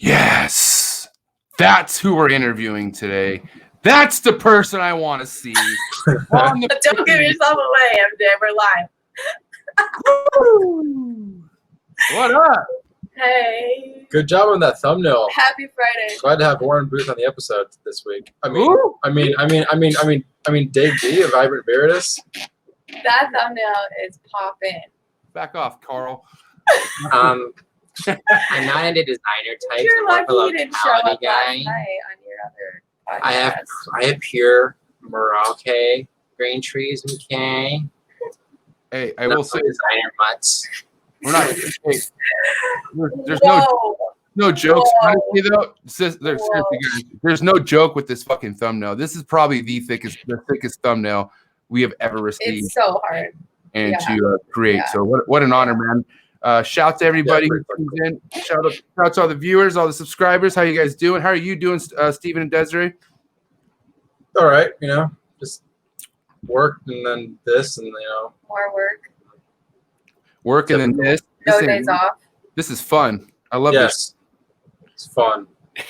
Yes, that's who we're interviewing today. That's the person I want to see. Don't give yourself away, MJ. We're live. What up? Hey. Good job on that thumbnail. Happy Friday. Glad to have Warren Booth on the episode this week. I mean, David Dee of Viridis. That thumbnail is popping. Back off, Carl. I'm not into designer types. You're I'm more lucky of a you didn't show up locality last guy. night on your other podcast. I have pure Merauke green trees, McKay. Hey, I will say, designer mutts. we're not. Hey, there's Whoa. no jokes. Whoa. Honestly, though, seriously, guys, there's no joke with this fucking thumbnail. This is probably the thickest thumbnail we have ever received. It's so hard. And to create. Yeah. So what an honor, man. Shout to everybody who tunes in. Shout out to all the viewers, all the subscribers. How you guys doing? How are you doing, Stephen and Desiree? All right, just work and then this and More work. Work and then this. No days off. This is fun. I love this. It's fun. He'd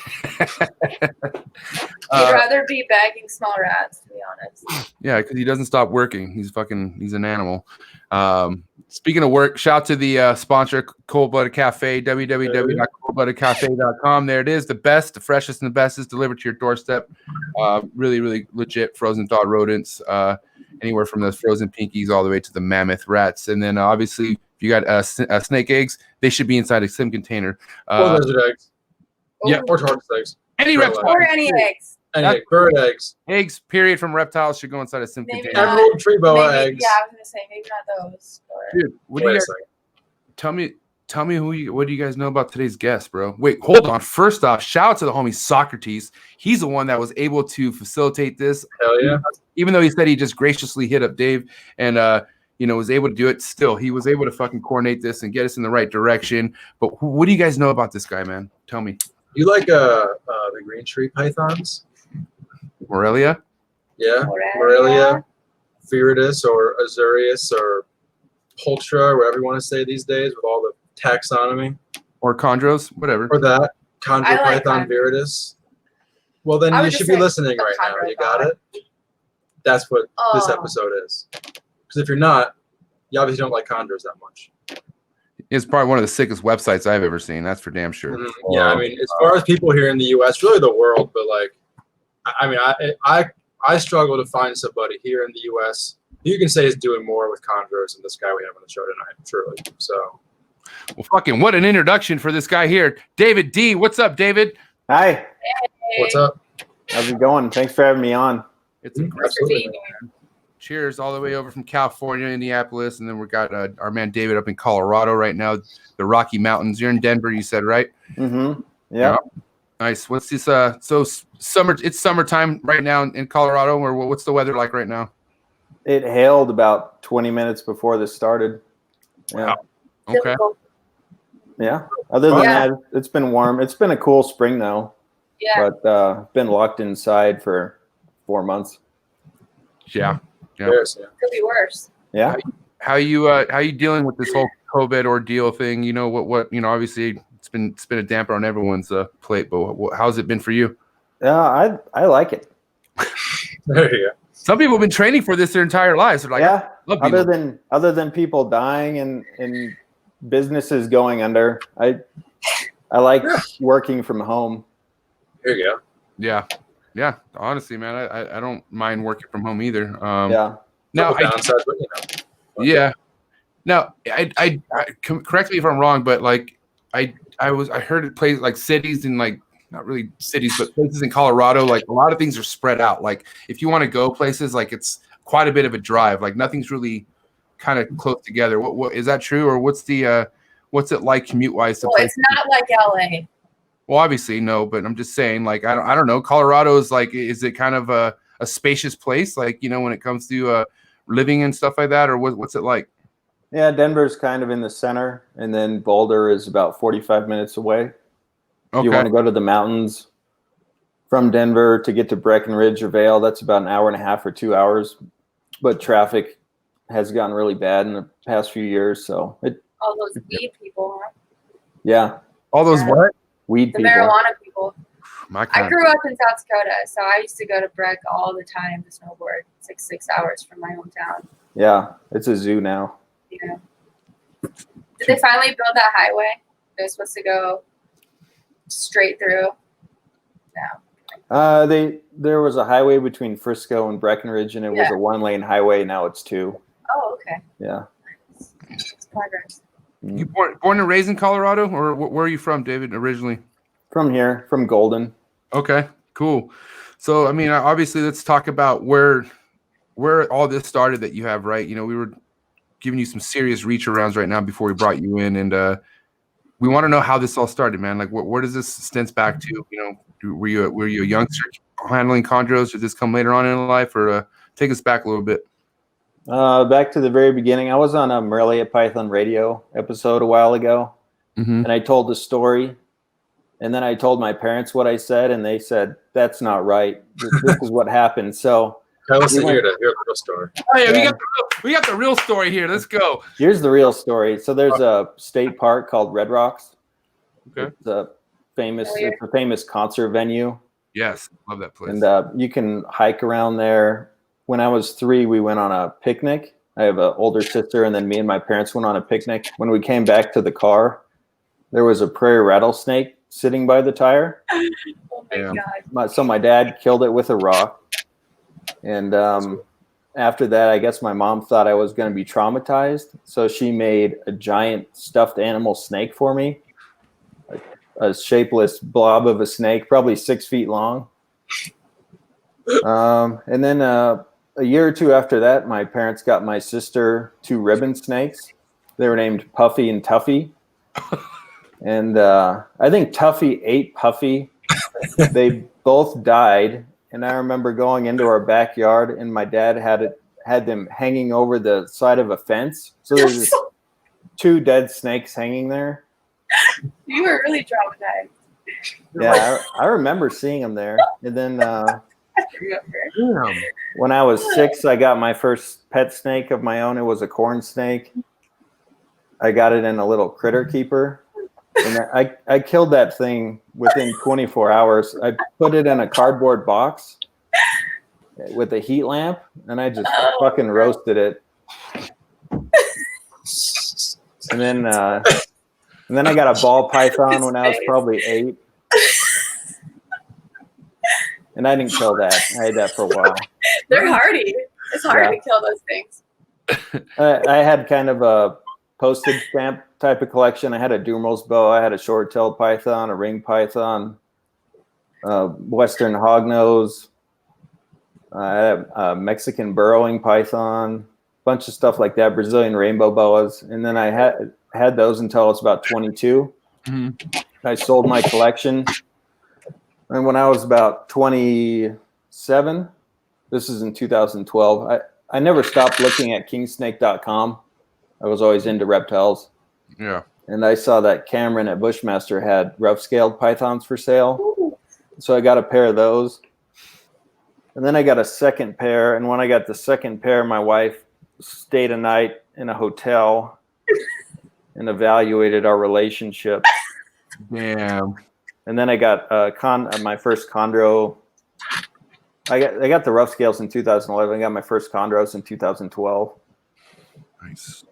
rather be bagging small rats, to be honest. Yeah, because he doesn't stop working. He's an animal. Speaking of work, shout to the sponsor, Cold Blooded Cafe, www.coldbloodedcafe.com. There it is. The best, the freshest, and the best is delivered to your doorstep. Really, really legit frozen thawed rodents, anywhere from those frozen pinkies all the way to the mammoth rats. And then obviously, if you got snake eggs, they should be inside a sim container. Or lizard eggs. Yeah, or tortoise eggs. Any reptile. Or any eggs. Bird eggs. Eggs, period, from reptiles should go inside a sim container. Emerald tree boa eggs. Yeah, I was gonna say maybe not those. Dude, what do you guys, tell me what do you guys know about today's guest, bro? Wait, hold on. First off, shout out to the homie Socrates. He's the one that was able to facilitate this. Hell yeah. Even though he said he just graciously hit up Dave and was able to do it, still he was able to fucking coordinate this and get us in the right direction. But what do you guys know about this guy, man? Tell me. You like the green tree pythons? Morelia? Yeah. Morelia, Viridis, or Azurius, or Pultra, whatever you want to say these days, with all the taxonomy. Or chondros, whatever. Or that. Chondro like python Viridis. Well, then you should be listening right now. You got it? That's what this episode is. Because if you're not, you obviously don't like chondros that much. It's probably one of the sickest websites I've ever seen. That's for damn sure. Mm-hmm. Yeah, I mean, as far as people here in the U.S., really the world, but I struggle to find somebody here in the U.S. you can say is doing more with chondros than this guy we have on the show tonight, truly. So, well, fucking what an introduction for this guy here, David Dee. What's up, David? Hi. Hey. What's up? How's it going? Thanks for having me on. It's a great cheers all the way over from California, Indianapolis, and then we got our man David up in Colorado right now, the Rocky Mountains. You're in Denver, you said, right? Mm-hmm. Yeah. Nice. What's this? So summer. It's summertime right now in Colorado. Or what's the weather like right now? It hailed about 20 minutes before this started. Yeah. Wow. Okay. Yeah. Other than that, it's been warm. It's been a cool spring though. Yeah. But been locked inside for 4 months. Yeah. Could be worse. Yeah. How you dealing with this whole COVID ordeal thing? What obviously it's been a damper on everyone's plate, but how's it been for you? Yeah, I like it. There you go. Some people have been training for this their entire lives. They're like, yeah. Other than people dying and businesses going under, I like working from home. There you go. Yeah. Yeah, honestly, man, I don't mind working from home either. Yeah. Now, yeah. Now, I correct me if I'm wrong, but like I heard it plays like cities and like not really cities, but places in Colorado, like a lot of things are spread out. Like if you want to go places, like it's quite a bit of a drive. Like nothing's really kind of close together. What is that true, or what's it like commute wise? Well, it's not like LA. Well, obviously, no, but I'm just saying, like, I don't know. Colorado is like, is it kind of a spacious place, like, when it comes to living and stuff like that, or what's it like? Yeah, Denver's kind of in the center, and then Boulder is about 45 minutes away. If you want to go to the mountains from Denver to get to Breckenridge or Vail, that's about an hour and a half or 2 hours. But traffic has gotten really bad in the past few years, so all those weed people, huh? Yeah. All those what? weed the people. marijuana people. I grew up in South Dakota, so I used to go to Breck all the time to snowboard. It's like 6 hours from my hometown. Yeah, it's a zoo now. Yeah. Did they finally build that highway? It was supposed to go straight through. No. There was a highway between Frisco and Breckenridge, and it was a 1-lane highway. Now it's 2. Oh, okay. Yeah. It's progress. You born and raised in Colorado, or where are you from, David, originally? From here, from Golden. Okay, cool. So, I mean, obviously, let's talk about where all this started that you have, right? You know, we were giving you some serious reach arounds right now before we brought you in, and we want to know how this all started, man. Like, where does this stems back to? You know, were you a youngster handling chondros? Did this come later on in life, or take us back a little bit? Back to the very beginning. I was on a Morelia Python radio episode a while ago, and I told the story. And then I told my parents what I said, and they said, that's not right. This is what happened. So listen here to hear the real story. Oh, yeah, we got the real story here. Let's go. Here's the real story. So there's a state park called Red Rocks. Okay. It's a famous concert venue. Yes, love that place. And you can hike around there. When I was 3, we went on a picnic. I have an older sister, and then me and my parents went on a picnic. When we came back to the car, there was a prairie rattlesnake sitting by the tire. Oh my God. So my dad killed it with a rock. And after that, I guess my mom thought I was going to be traumatized. So she made a giant stuffed animal snake for me. A shapeless blob of a snake, probably 6 feet long. And then a year or 2 after that, my parents got my sister 2 ribbon snakes. They were named Puffy and Tuffy. And I think Tuffy ate Puffy. They both died. And I remember going into our backyard, and my dad had them hanging over the side of a fence. So there's just 2 dead snakes hanging there. You were really traumatized. Yeah, I remember seeing them there. And then when I was 6, I got my first pet snake of my own. It was a corn snake. I got it in a little critter keeper. And I killed that thing within 24 hours. I put it in a cardboard box with a heat lamp, and I just fucking roasted it. And then I got a ball python when I was probably 8. And I didn't kill that. I had that for a while. They're hardy. It's hard to kill those things. I had kind of a postage stamp type of collection. I had a Dumer's bow. I had a short-tailed python, a ring python, western hognose. I had a Mexican burrowing python, bunch of stuff like that, Brazilian rainbow boas. And then I had those until I was about 22. Mm-hmm. I sold my collection. And when I was about 27, this is in 2012, I never stopped looking at kingsnake.com. I was always into reptiles. Yeah. And I saw that Cameron at Bushmaster had rough-scaled pythons for sale. So I got a pair of those. And then I got a second pair. And when I got the second pair, my wife stayed a night in a hotel and evaluated our relationship. Damn. And then I got my first chondro. I got the rough scales in 2011. I got my first chondros in 2012. Nice.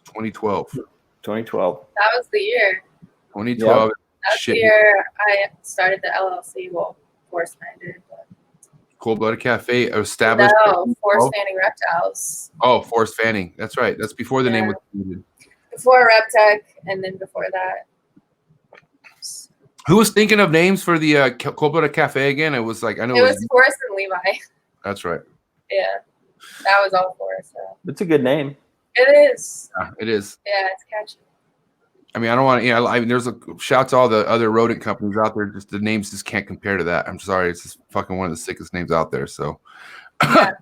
2012. 2012. That was the year. 2012. Yep. That was the year I started the LLC. Well, Force Man did. Cold-Blooded Cafe established. No, Force Fanning Reptiles. Oh, Force Fanning. That's right. That's before the name was needed. Before RepTech, and then before that. Who was thinking of names for the Cold-Blooded Cafe again? It was like, I know it was Forrest and Levi. That's right. Yeah, that was all Forrest. So. It's a good name. It is. Yeah, it is. Yeah, it's catchy. I mean, I don't want to. I mean, there's a shout to all the other rodent companies out there. Just the names just can't compare to that. I'm sorry, it's just fucking one of the sickest names out there. So. Yeah,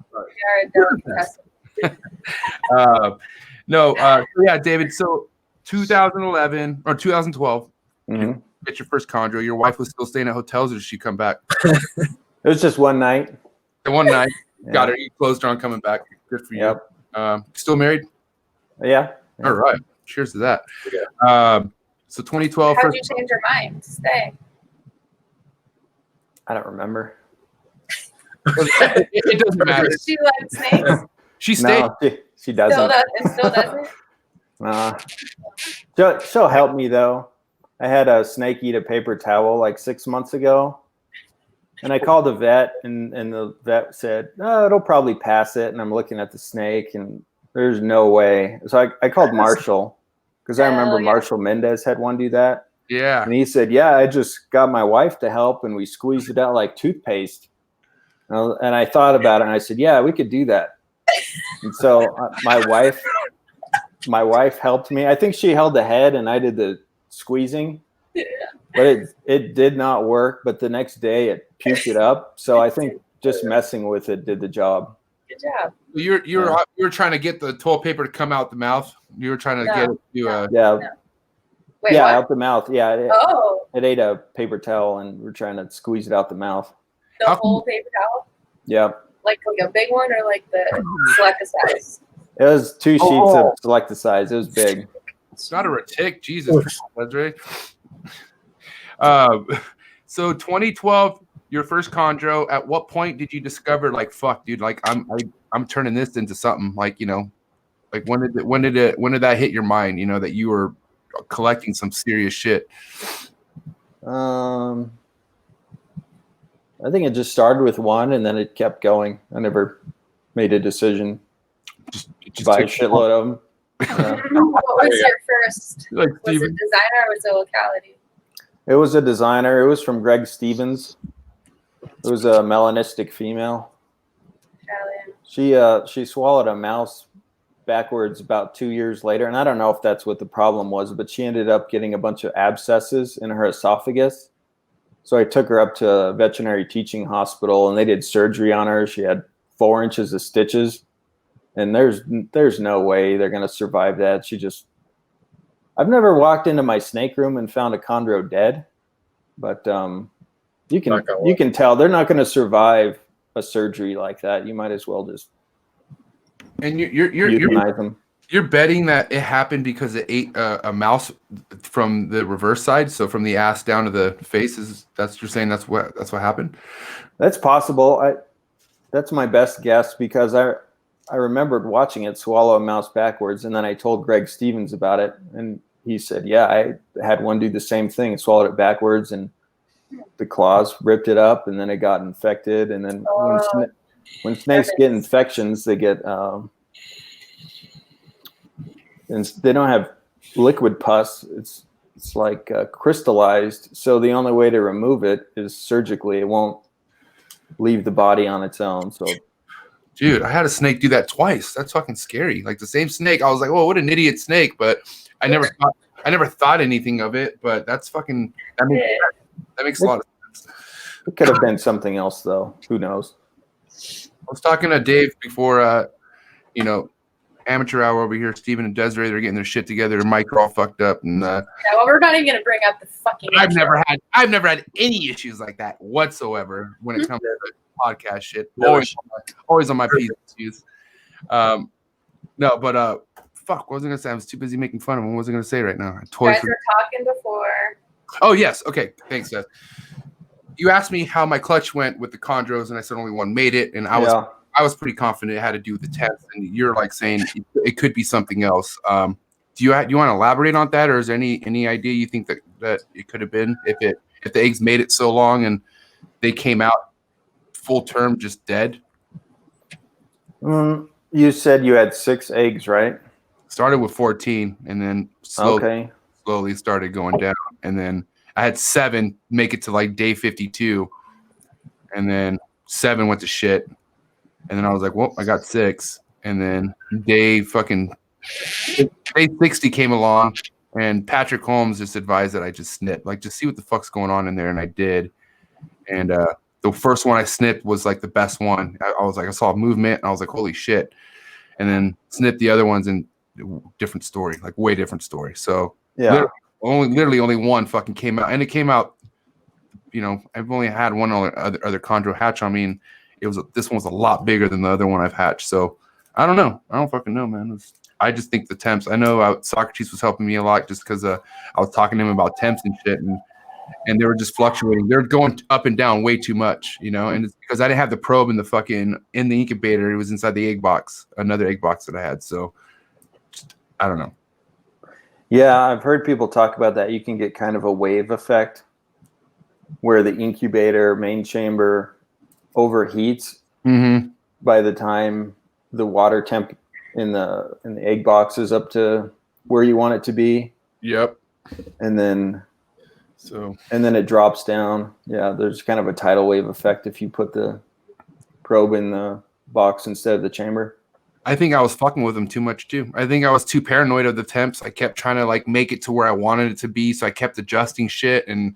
yeah, David. So 2011 or 2012. Mm-hmm. Get your first chondro. Your wife was still staying at hotels, or did she come back? It was just one night. One night. Yeah. Got her. You closed her on coming back. Good for you. Yep. Still married? Yeah. All right. Cheers to that. Yeah. So 2012. How'd you change your mind to stay? I don't remember. It doesn't matter. She liked snakes. She stayed. No, she doesn't. Still doesn't. She'll help me though. I had a snake eat a paper towel like 6 months ago, and I called the vet, and the vet said, "Oh, it'll probably pass it." And I'm looking at the snake, and there's no way. So I called Marshall because I remember Marshall Mendez had one do that. Yeah, and he said, "Yeah, I just got my wife to help, and we squeezed it out like toothpaste." And I thought about it, and I said, "Yeah, we could do that." And so my wife helped me. I think she held the head, and I did the squeezing. Yeah. But it did not work. But the next day, it puked it up. So I think just messing with it did the job. Good job. You were trying to get the toilet paper to come out the mouth. You were trying to get it to yeah. Wait, yeah, what? out the mouth. Yeah. It ate a paper towel, and we're trying to squeeze it out the mouth. The whole paper towel? Yeah. Like a big one or like the select size? It was 2 sheets of select size. It was big. It's not a retic. Jesus. That's right. So 2012, your first chondro. At what point did you discover, like, fuck, dude, like I'm turning this into something, like, you know, like when did that hit your mind, you know, that you were collecting some serious shit? I think it just started with one, and then it kept going. I never made a decision Just buy a shitload of them. What was your first? Like was it designer or was it locality? It was a designer. It was from Greg Stevens. It was a melanistic female. Italian. She swallowed a mouse backwards about 2 years later, and I don't know if that's what the problem was, but she ended up getting a bunch of abscesses in her esophagus. So I took her up to a veterinary teaching hospital, and they did surgery on her. She had 4 inches of stitches, and there's no way they're going to survive that. I've never walked into my snake room and found a chondro dead, but you can tell they're not going to survive a surgery like that. You might as well just euthanize them. You're betting that it happened because it ate a mouse from the reverse side, so from the ass down to the face. You're saying that's what happened? That's possible. That's my best guess, because I remembered watching it swallow a mouse backwards, and then I told Greg Stevens about it, and he said, "Yeah, I had one do the same thing. It swallowed it backwards, and the claws ripped it up, and then it got infected. And then when snakes get infections, they get and they don't have liquid pus. It's like crystallized. So the only way to remove it is surgically. It won't leave the body on its own. So, dude, I had a snake do that twice. That's fucking scary. Like the same snake. I was like, "Oh, what an idiot snake!" But I never thought anything of it. But that's fucking. That makes a lot of sense. It could have been something else, though. Who knows? I was talking to Dave before. Amateur hour over here. Steven and Desiree, they're getting their shit together. Their mic are all fucked up, and well, we're not even gonna bring up the fucking. I've never had any issues like that whatsoever when it comes to podcast shit. Always on my P's. No, but fuck, what was I gonna say? I was too busy making fun of him. What was I gonna say right now? You guys were talking before. Oh yes, okay, thanks, Seth. You asked me how my clutch went with the chondros, and I said only one made it, and I was pretty confident it had to do with the test, and you're like saying it could be something else. Do you want to elaborate on that, or is there any idea you think that it could have been if the eggs made it so long and they came out full term just dead? You said you had 6 eggs, right? Started with 14, and then slowly started going down, and then I had 7 make it to like day 52, and then 7 went to shit. And then I was like, well, I got 6. And then day 60 came along, and Patrick Holmes just advised that I just snip, like, just see what the fuck's going on in there. And I did. And the first one I snipped was like the best one. I was like, I saw movement, and I was like, holy shit. And then snipped the other ones, and different story, like way different story. So literally only one fucking came out. And it came out, I've only had one other chondro hatch on me, and this one was a lot bigger than the other one I've hatched. So I don't know. I don't fucking know, man. I just think the temps. I know Socrates was helping me a lot just because I was talking to him about temps and shit, and they were just fluctuating. They're going up and down way too much, and it's because I didn't have the probe in the incubator. It was inside the egg box, another egg box that I had. So I don't know. Yeah, I've heard people talk about that. You can get kind of a wave effect where the incubator main chamber overheats by the time the water temp in the egg box is up to where you want it to be. Yep. And then it drops down. Yeah, there's kind of a tidal wave effect if you put the probe in the box instead of the chamber. I think I was fucking with them too much too. I think I was too paranoid of the temps. I kept trying to like make it to where I wanted it to be, so I kept adjusting shit and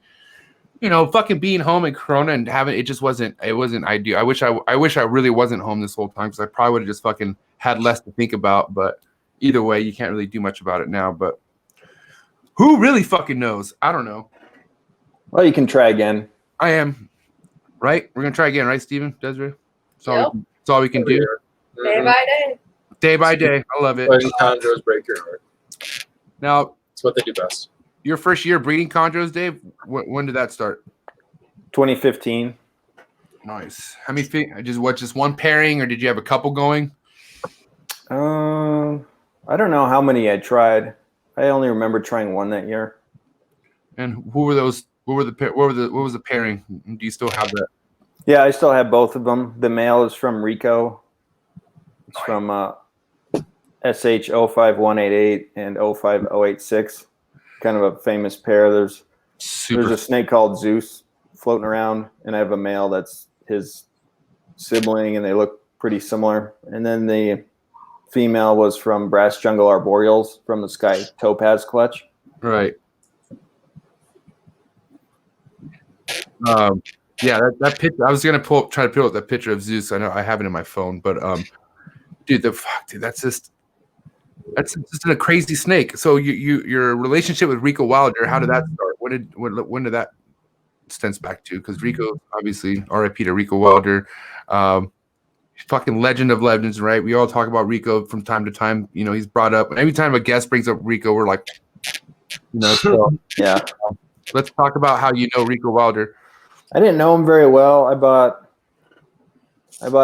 fucking being home in Corona and having it just wasn't ideal. I wish I really wasn't home this whole time because I probably would have just fucking had less to think about. But either way, you can't really do much about it now. But who really fucking knows? I don't know. Well, you can try again. I am. Right? We're gonna try again, right, Steven? Desiree? That's all we can do. Day by day. Day by day. I love it. Letting chondros break your heart. Now, it's what they do best. Your first year breeding chondros, Dave? When did that start? 2015. Nice. How many feet? Just one pairing, or did you have a couple going? I don't know how many I tried. I only remember trying one that year. And who were those? What was the pairing? Do you still have that? Yeah, I still have both of them. The male is from Rico. It's from SH05188 and 05086. Kind of a famous pair. There's a snake called Zeus floating around, and I have a male that's his sibling, and they look pretty similar. And then the female was from Brass Jungle Arboreals from the Sky Topaz Clutch. Right. Yeah, that picture. I was gonna try to pull up that picture of Zeus. I know I have it in my phone, but dude, that's just a crazy snake. So your relationship with Rico Wilder, how did that start? When did that stems back to? Because Rico, obviously, R.I.P. to Rico Wilder, fucking legend of legends, right? We all talk about Rico from time to time. He's brought up. Every time a guest brings up Rico, we're like, so, yeah. Let's talk about how you know Rico Wilder. I didn't know him very well. I bought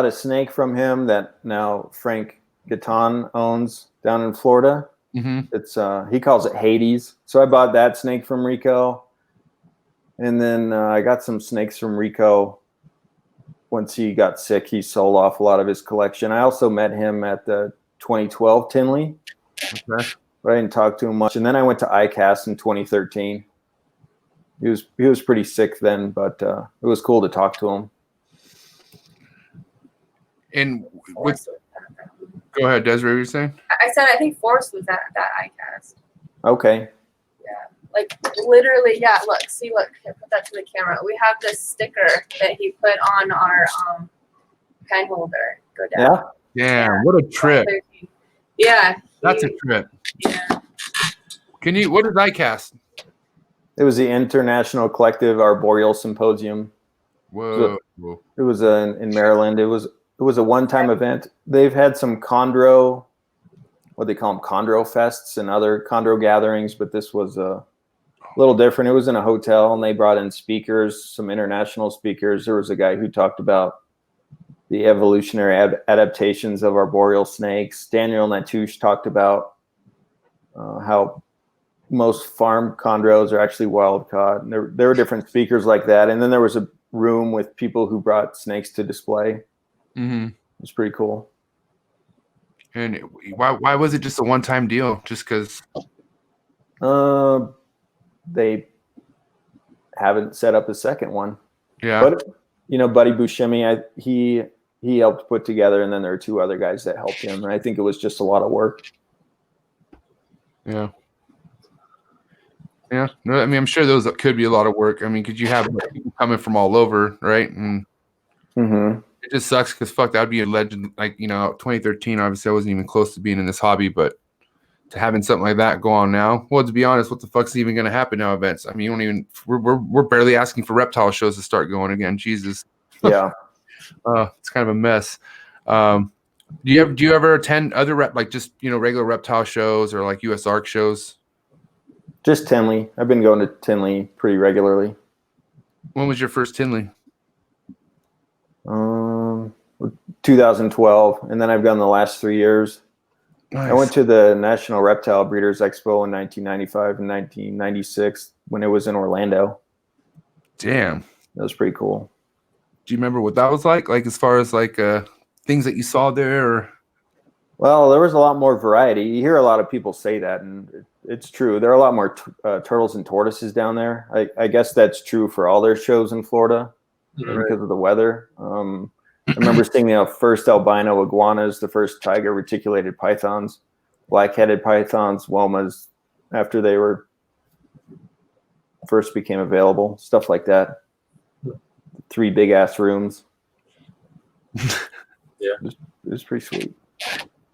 a snake from him that now Frank Gatton owns down in Florida. It's he calls it Hades. So I bought that snake from Rico, and then I got some snakes from Rico. Once he got sick, he sold off a lot of his collection. I also met him at the 2012 Tinley, but I didn't talk to him much. And then I went to ICAST in 2013. He was pretty sick then, but it was cool to talk to him. And go ahead, Desiree, what were you saying? I said I think Forrest was at that ICAST. Okay. Yeah, like literally, yeah. Look, here, put that to the camera. We have this sticker that he put on our pen holder. Go down. Yeah. What a trip. Yeah. That's a trip. Yeah. What is ICAST? It was the International Collective Arboreal Symposium. Whoa. It was in Maryland. It was a one-time event. They've had some chondro, what they call them, chondro fests and other chondro gatherings, but this was a little different. It was in a hotel, and they brought in speakers, some international speakers. There was a guy who talked about the evolutionary adaptations of arboreal snakes. Daniel Natouche talked about how most farm chondros are actually wild caught. And there were different speakers like that. And then there was a room with people who brought snakes to display. It was pretty cool. And why was it just a one-time deal? Just because? They haven't set up a second one. Yeah. But Buddy Buscemi, he helped put together, and then there are two other guys that helped him. And I think it was just a lot of work. Yeah. Yeah, no, I mean, I'm sure those could be a lot of work. I mean, because you have people coming from all over, right? And it just sucks because fuck, that would be a legend. Like 2013, obviously, I wasn't even close to being in this hobby, but to having something like that go on now, well, to be honest, what the fuck's even going to happen now? Events? I mean, you don't even. We're barely asking for reptile shows to start going again. Jesus. Yeah. It's kind of a mess. Do you ever attend other regular reptile shows or like US ARC shows? Just Tinley. I've been going to Tinley pretty regularly. When was your first Tinley? 2012, and then I've gone the last 3 years. Nice. I went to the National Reptile Breeders Expo in 1995 and 1996 when it was in Orlando. Damn. That was pretty cool. Do you remember what that was like? Like as far as like things that you saw there? Or? Well, there was a lot more variety. You hear a lot of people say that, and it's true. There are a lot more turtles and tortoises down there. I guess that's true for all their shows in Florida because of the weather. I remember seeing the first albino iguanas, the first tiger reticulated pythons, black-headed pythons, womas, after they were first became available, stuff like that. 3 big-ass rooms. Yeah. It was pretty sweet.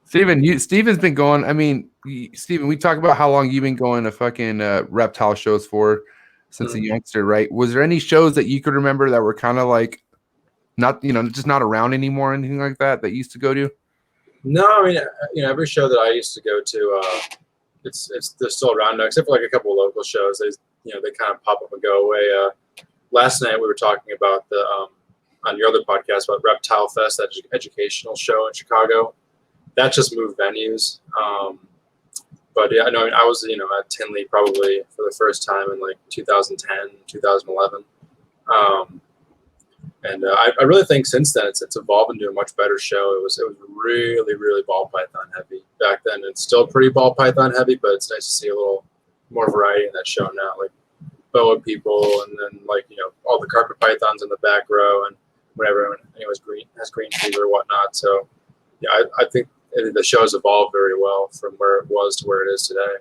Steven's been going. I mean, Steven, we talk about how long you've been going to fucking reptile shows for since a youngster, right? Was there any shows that you could remember that were kind of like not, just not around anymore, or anything like that you used to go to? No, I mean, every show that I used to go to, they're still around now, except for like a couple of local shows. They kind of pop up and go away. Last night we were talking about on your other podcast about Reptile Fest, that educational show in Chicago. That just moved venues. But yeah, I was, at Tinley probably for the first time in like 2010, 2011. And I really think since then it's evolved into a much better show. It was really, really ball python heavy back then. It's still pretty ball python heavy, but it's nice to see a little more variety in that show now, like boa people, and then like all the carpet pythons in the back row, and whenever anyone has green fever or whatnot. So yeah, I think the show has evolved very well from where it was to where it is today.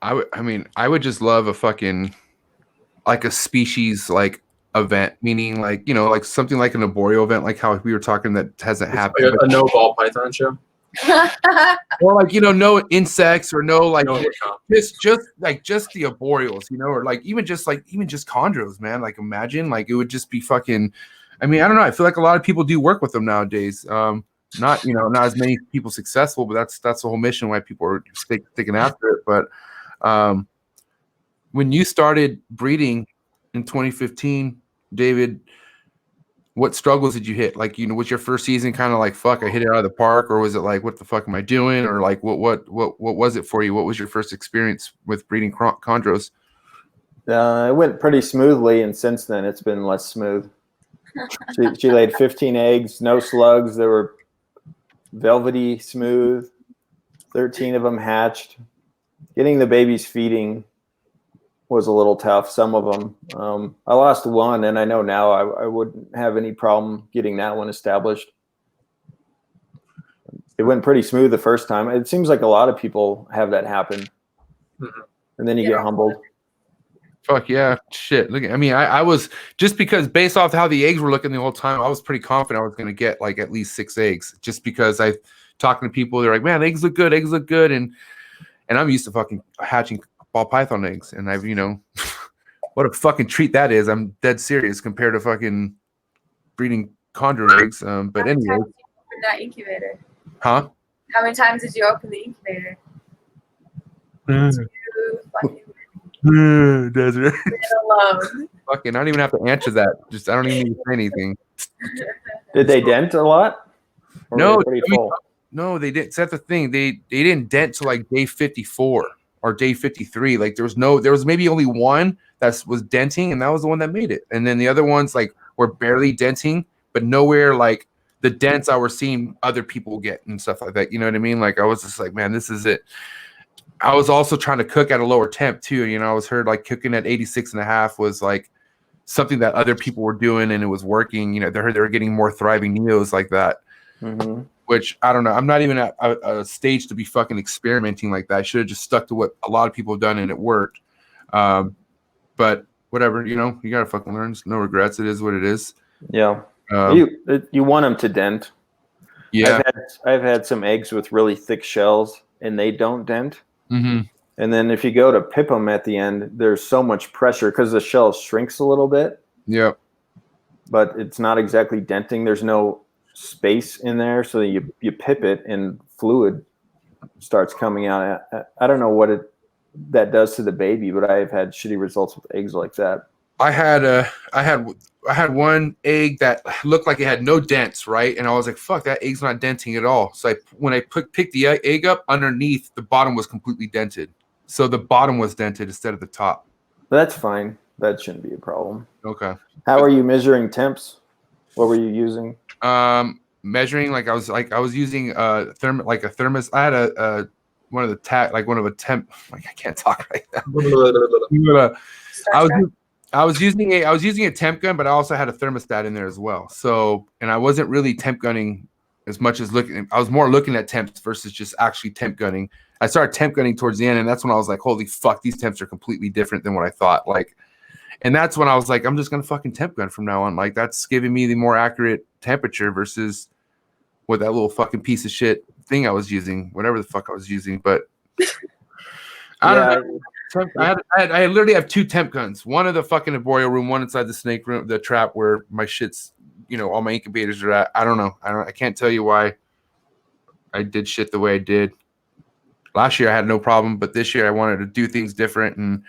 I would just love a fucking like a species like event, meaning like like something like an arboreal event, like how we were talking that hasn't happened. Like a no ball python show, or like no insects, or no like no just the arboreals, or like even just chondros, man. Like imagine like it would just be fucking. I mean, I don't know. I feel like a lot of people do work with them nowadays. Not not as many people successful, but that's the whole mission why people are sticking after it. But when you started breeding in 2015, David, what struggles did you hit? Like, was your first season kind of like, fuck, I hit it out of the park, or was it like, what the fuck am I doing? Or like, what was it for you? What was your first experience with breeding chondros? It went pretty smoothly, and since then it's been less smooth. She laid 15 eggs, no slugs. They were velvety smooth. 13 of them hatched. Getting the babies feeding was a little tough. Some of them. I lost one, and I know now I wouldn't have any problem getting that one established. It went pretty smooth the first time. It seems like a lot of people have that happen. And then you get humbled. Fuck yeah. Shit. Look, I mean, I was just because based off how the eggs were looking the whole time, I was pretty confident I was going to get like at least 6 eggs, just because I talking to people, they're like, man, eggs look good. And I'm used to fucking hatching ball python eggs. And I've, what a fucking treat that is. I'm dead serious compared to fucking breeding chondro eggs. But anyway. How many times did you open that incubator? Huh? How many times did you open the incubator? Desert. Alone. Fucking, I don't even have to answer that. I don't even need to say anything. Did they dent a lot? Or no, were they pretty full? No, they didn't. That's the thing. They didn't dent to like day 54 or day 53. Like there was maybe only one that was denting, and that was the one that made it. And then the other ones like were barely denting, but nowhere like the dents I was seeing other people get and stuff like that. You know what I mean? Like I was just like, man, this is it. I was also trying to cook at a lower temp too. I was heard like cooking at 86.5 was like something that other people were doing, and it was working. They heard they were getting more thriving neos like that. Which I don't know. I'm not even at a stage to be fucking experimenting like that. I should have just stuck to what a lot of people have done, and it worked. But whatever, you gotta fucking learn. No regrets. It is what it is. Yeah. You want them to dent. Yeah. I've had some eggs with really thick shells, and they don't dent. Mm-hmm. And then if you go to pip them at the end, there's so much pressure because the shell shrinks a little bit. Yep. But it's not exactly denting. There's no space in there, so you pip it and fluid starts coming out. I don't know what that does to the baby, but I've had shitty results with eggs like that. I had one egg that looked like it had no dents, right? And I was like, fuck, that egg's not denting at all. So when I picked the egg up, underneath, the bottom was completely dented. So the bottom was dented instead of the top. That's fine. That shouldn't be a problem. Okay. How are you measuring temps? What were you using? Measuring, I was using a thermos. I had one of a temp. I can't talk right now. I was using a temp gun, but I also had a thermostat in there as well. So, and I wasn't really temp gunning as much as looking. I was more looking at temps versus just actually temp gunning. I started temp gunning towards the end, and that's when I was like, holy fuck, these temps are completely different than what I thought. And that's when I was like, I'm just gonna fucking temp gun from now on. Like, that's giving me the more accurate temperature versus what that little fucking piece of shit thing I was using, whatever the fuck I was using. But I don't know. I literally have 2 temp guns. One in the fucking arboreal room, one inside the snake room, the trap where my shit's, all my incubators are at. I don't know. I can't tell you why I did shit the way I did. Last year I had no problem, but this year I wanted to do things different, and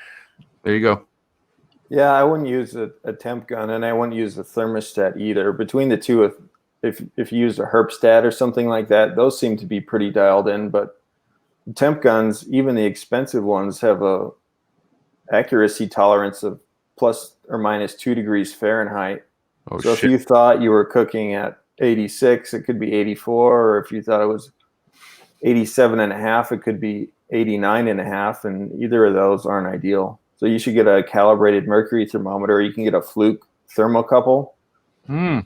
there you go. Yeah, I wouldn't use a temp gun, and I wouldn't use a thermostat either. Between the two, if you use a herpstat or something like that, those seem to be pretty dialed in. But temp guns, even the expensive ones, have a accuracy tolerance of plus or minus 2 degrees Fahrenheit. Oh, so shit. If you thought you were cooking at 86, it could be 84, or if you thought it was 87.5, it could be 89.5, and either of those aren't ideal. So you should get a calibrated mercury thermometer. You can get a Fluke thermocouple. Damn.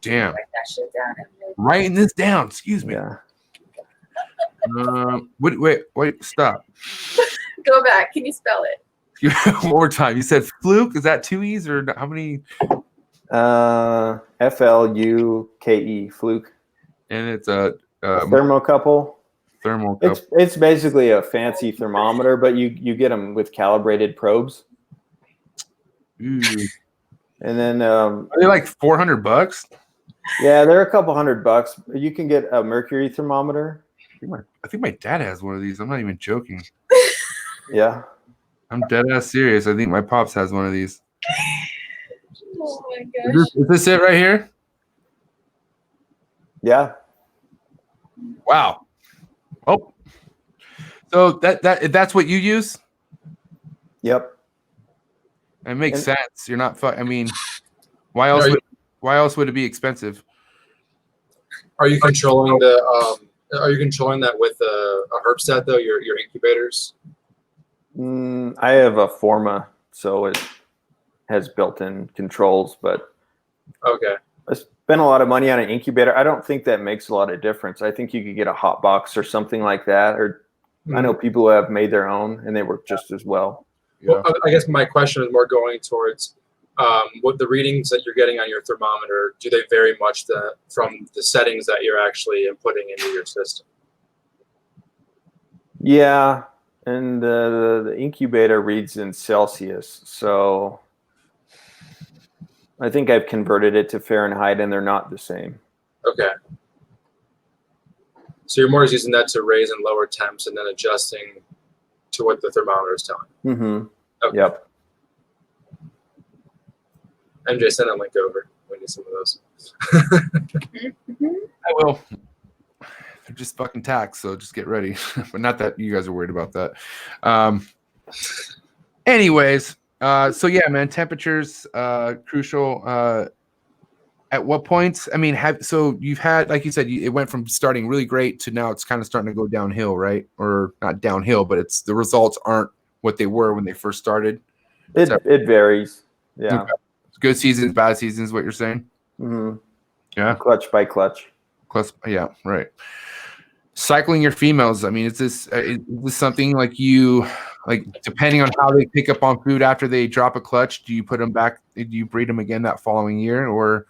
Write that shit down. Writing this down. Excuse me. Yeah. Wait, stop. Go back. Can you spell it? One more time. You said Fluke. Is that 2 E's or how many? Fluke, Fluke. And it's a thermocouple. Thermal cup. It's basically a fancy thermometer, but you get them with calibrated probes. Ooh. And then Are they like $400? yeah, they're a couple $100. You can get a mercury thermometer. I think my dad has one of these. I'm not even joking. Yeah. I'm dead ass serious. I think my pops has one of these. Oh my gosh. Is this it right here? Yeah. Wow. Oh. So that's what you use? Yep. It makes sense. You're not I mean, why else would it be expensive? Are you controlling Are you controlling that with a herpstat though? Your incubators? I have a Forma, so it has built-in controls, but Okay. I spent a lot of money on an incubator. I don't think that makes a lot of difference. I think you could get a hot box or something like that, or I know people who have made their own and they work just as well. Well, I guess my question is more going towards what the readings that you're getting on your thermometer, do they vary much from the settings that you're actually inputting into your system? Yeah, and the incubator reads in Celsius, so I think I've converted it to Fahrenheit, and they're not the same. Okay. So you're more using that to raise and lower temps and then adjusting to what the thermometer is telling. Mm-hmm. Okay. Yep. MJ, send a link over. We need some of those. I will. They're just fucking tax, so just get ready. But not that you guys are worried about that. Anyways, so yeah, man, temperatures crucial. At what points? I mean, you've had, like you said, it went from starting really great to now it's kind of starting to go downhill, right? Or not downhill, but the results aren't what they were when they first started. It varies. Yeah. Okay. Good seasons, bad seasons, what you're saying? Mm-hmm. Yeah. Clutch by clutch. Yeah, right. Cycling your females. I mean, is this something like depending on how they pick up on food after they drop a clutch, do you put them back? Do you breed them again that following year, or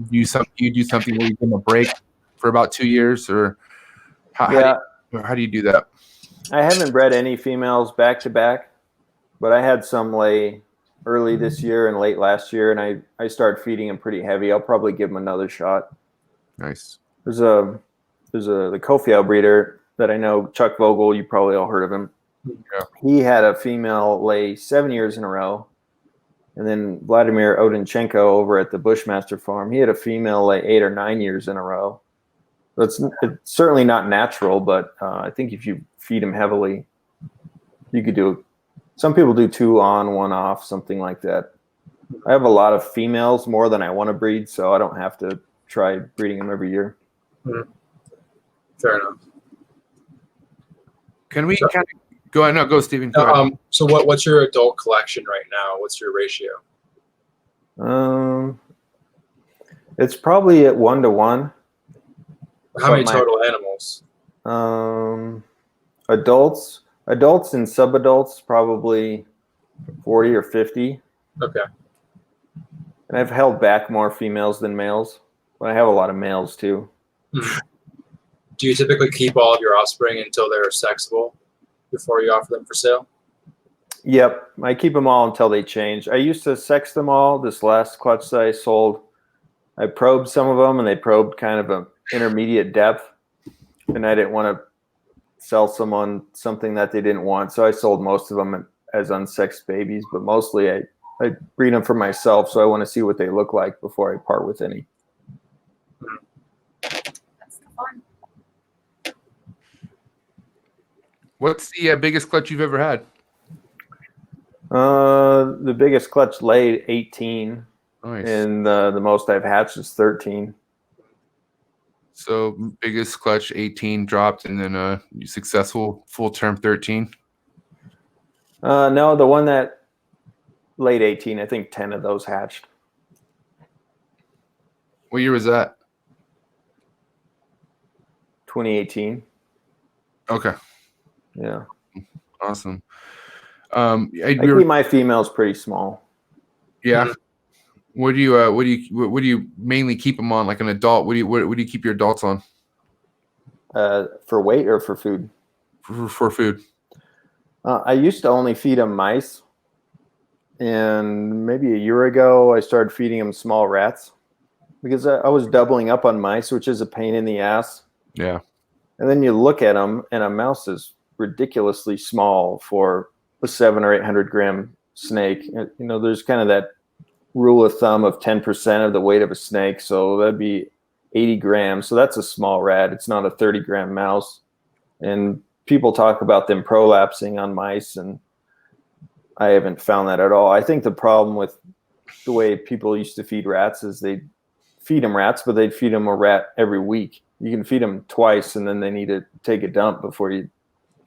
do you do something where you give them a break for about 2 years, or how do you do that? I haven't bred any females back to back, but I had some lay early this year and late last year, and I started feeding them pretty heavy. I'll probably give them another shot. Nice. There's the Kofiau breeder that I know, Chuck Vogel. You probably all heard of him. Yeah. He had a female lay 7 years in a row. And then Vladimir Odenchenko over at the Bushmaster Farm, he had a female lay 8 or 9 years in a row. So it's certainly not natural, but I think if you feed him heavily, you could do. Some people do 2 on, 1 off, something like that. I have a lot of females, more than I want to breed, so I don't have to try breeding them every year. Fair enough. Can we kind of go ahead? No, go, Stephen. Go ahead. So what's your adult collection right now? What's your ratio? It's probably at 1 to 1. How many total animals? Adults and subadults, probably 40 or 50. Okay. And I've held back more females than males, but I have a lot of males too. Do you typically keep all of your offspring until they're sexable before you offer them for sale? Yep, I keep them all until they change. I used to sex them all. This last clutch that I sold, I probed some of them, and they probed kind of an intermediate depth, and I didn't want to sell someone something that they didn't want, so I sold most of them as unsexed babies, but mostly I breed them for myself, so I want to see what they look like before I part with any. That's fun. What's the biggest clutch you've ever had? The biggest clutch laid 18, Nice. and the most I've hatched is 13. So biggest clutch 18 dropped, and then you successful full term 13. No, the one that laid 18, I think 10 of those hatched. What year was that? 2018. Okay. Yeah. Awesome. I think my female's pretty small. Yeah. What do you mainly keep them on? Like an adult, what do you keep your adults on? For weight or for food? For food. I used to only feed them mice, and maybe a year ago I started feeding them small rats because I was doubling up on mice, which is a pain in the ass. Yeah. And then you look at them, and a mouse is ridiculously small for a 700 or 800 gram snake. You know, there's kind of that rule of thumb of 10% of the weight of a snake, so that'd be 80 grams. So that's a small rat. It's not a 30-gram mouse. And people talk about them prolapsing on mice, and I haven't found that at all. I think the problem with the way people used to feed rats is they feed them rats, but they'd feed them a rat every week. You can feed them twice, and then they need to take a dump before you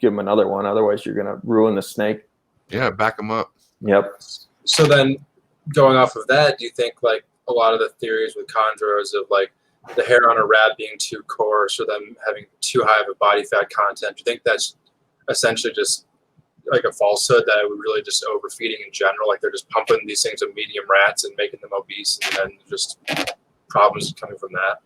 give them another one. Otherwise, you're going to ruin the snake. Yeah, back them up. Yep. So then, going off of that, do you think like a lot of the theories with chondros of like the hair on a rat being too coarse or them having too high of a body fat content, do you think that's essentially just like a falsehood, that it would really just overfeeding in general? Like they're just pumping these things of medium rats and making them obese, and then just problems coming from that?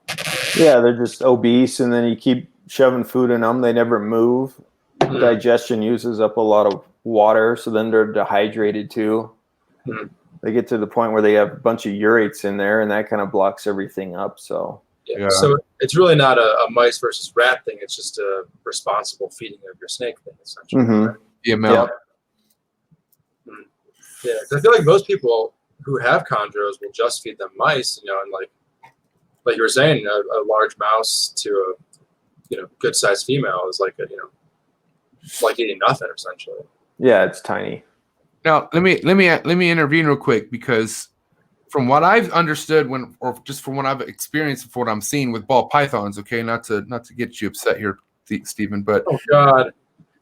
Yeah, they're just obese, and then you keep shoving food in them. They never move. Digestion uses up a lot of water, so then they're dehydrated too. They get to the point where they have a bunch of urates in there, and that kind of blocks everything up. So yeah. So it's really not a mice versus rat thing. It's just a responsible feeding of your snake thing, essentially. Right? The amount. Yep. Yeah, 'cause I feel like most people who have chondros will just feed them mice, you know, and like you were saying, a large mouse to a good sized female is like like eating nothing essentially. yeah, it's tiny. Now let me intervene real quick, because from what I've understood or just from what I've experienced, from what I'm seeing with ball pythons, okay, not to get you upset here, Stephen, but oh god,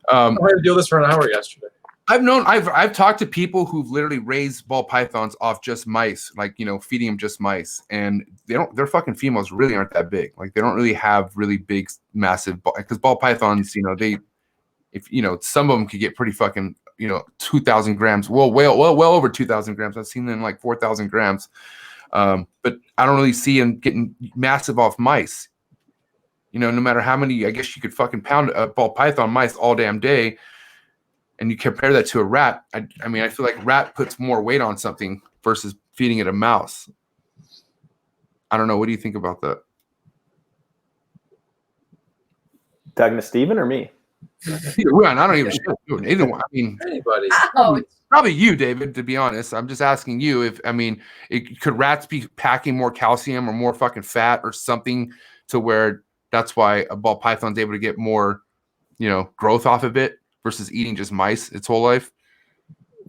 I had to deal with this for an hour yesterday. I've talked to people who've literally raised ball pythons off just mice, like feeding them just mice, and their fucking females really aren't that big. Like they don't really have really big, massive, because ball pythons, some of them could get pretty fucking 2,000 grams, well over 2,000 grams. I've seen them like 4,000 grams, but I don't really see them getting massive off mice. No matter how many, I guess you could fucking pound a ball python mice all damn day. And you compare that to a rat, I mean, I feel like rat puts more weight on something versus feeding it a mouse. I don't know. What do you think about that? Talking to Steven or me? Either one, I don't even shit. Either one. I mean, Anybody. Oh, probably you, David, to be honest. I'm just asking you if, I mean, could rats be packing more calcium or more fucking fat or something to where that's why a ball python's able to get more, growth off of it versus eating just mice its whole life?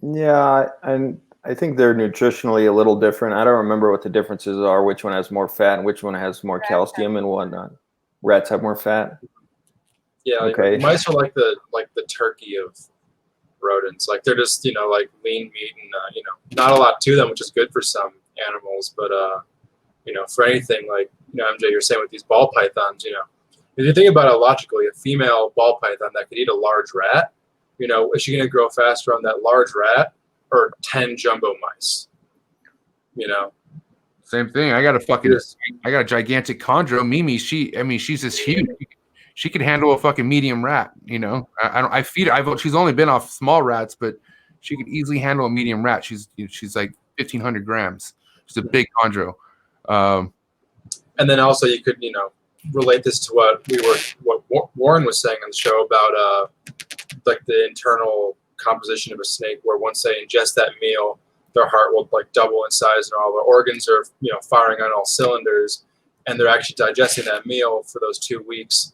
Yeah, and I think they're nutritionally a little different. I don't remember what the differences are, which one has more fat and which one has more calcium and whatnot. Rats have more fat? Yeah, okay. Mice are like the turkey of rodents. Like they're just like lean meat and not a lot to them, which is good for some animals. But for anything like MJ, you're saying with these ball pythons, if you think about it logically, a female ball python that could eat a large rat, is she going to grow faster on that large rat or 10 jumbo mice? Same thing. I got a gigantic chondro. Mimi, she's this huge. She could handle a fucking medium rat. I feed her. She's only been off small rats, but she could easily handle a medium rat. She's like 1,500 grams. She's a big chondro. And then also you could relate this to what Warren was saying on the show about like the internal composition of a snake, where once they ingest that meal, their heart will like double in size and all the organs are firing on all cylinders, and they're actually digesting that meal for those 2 weeks.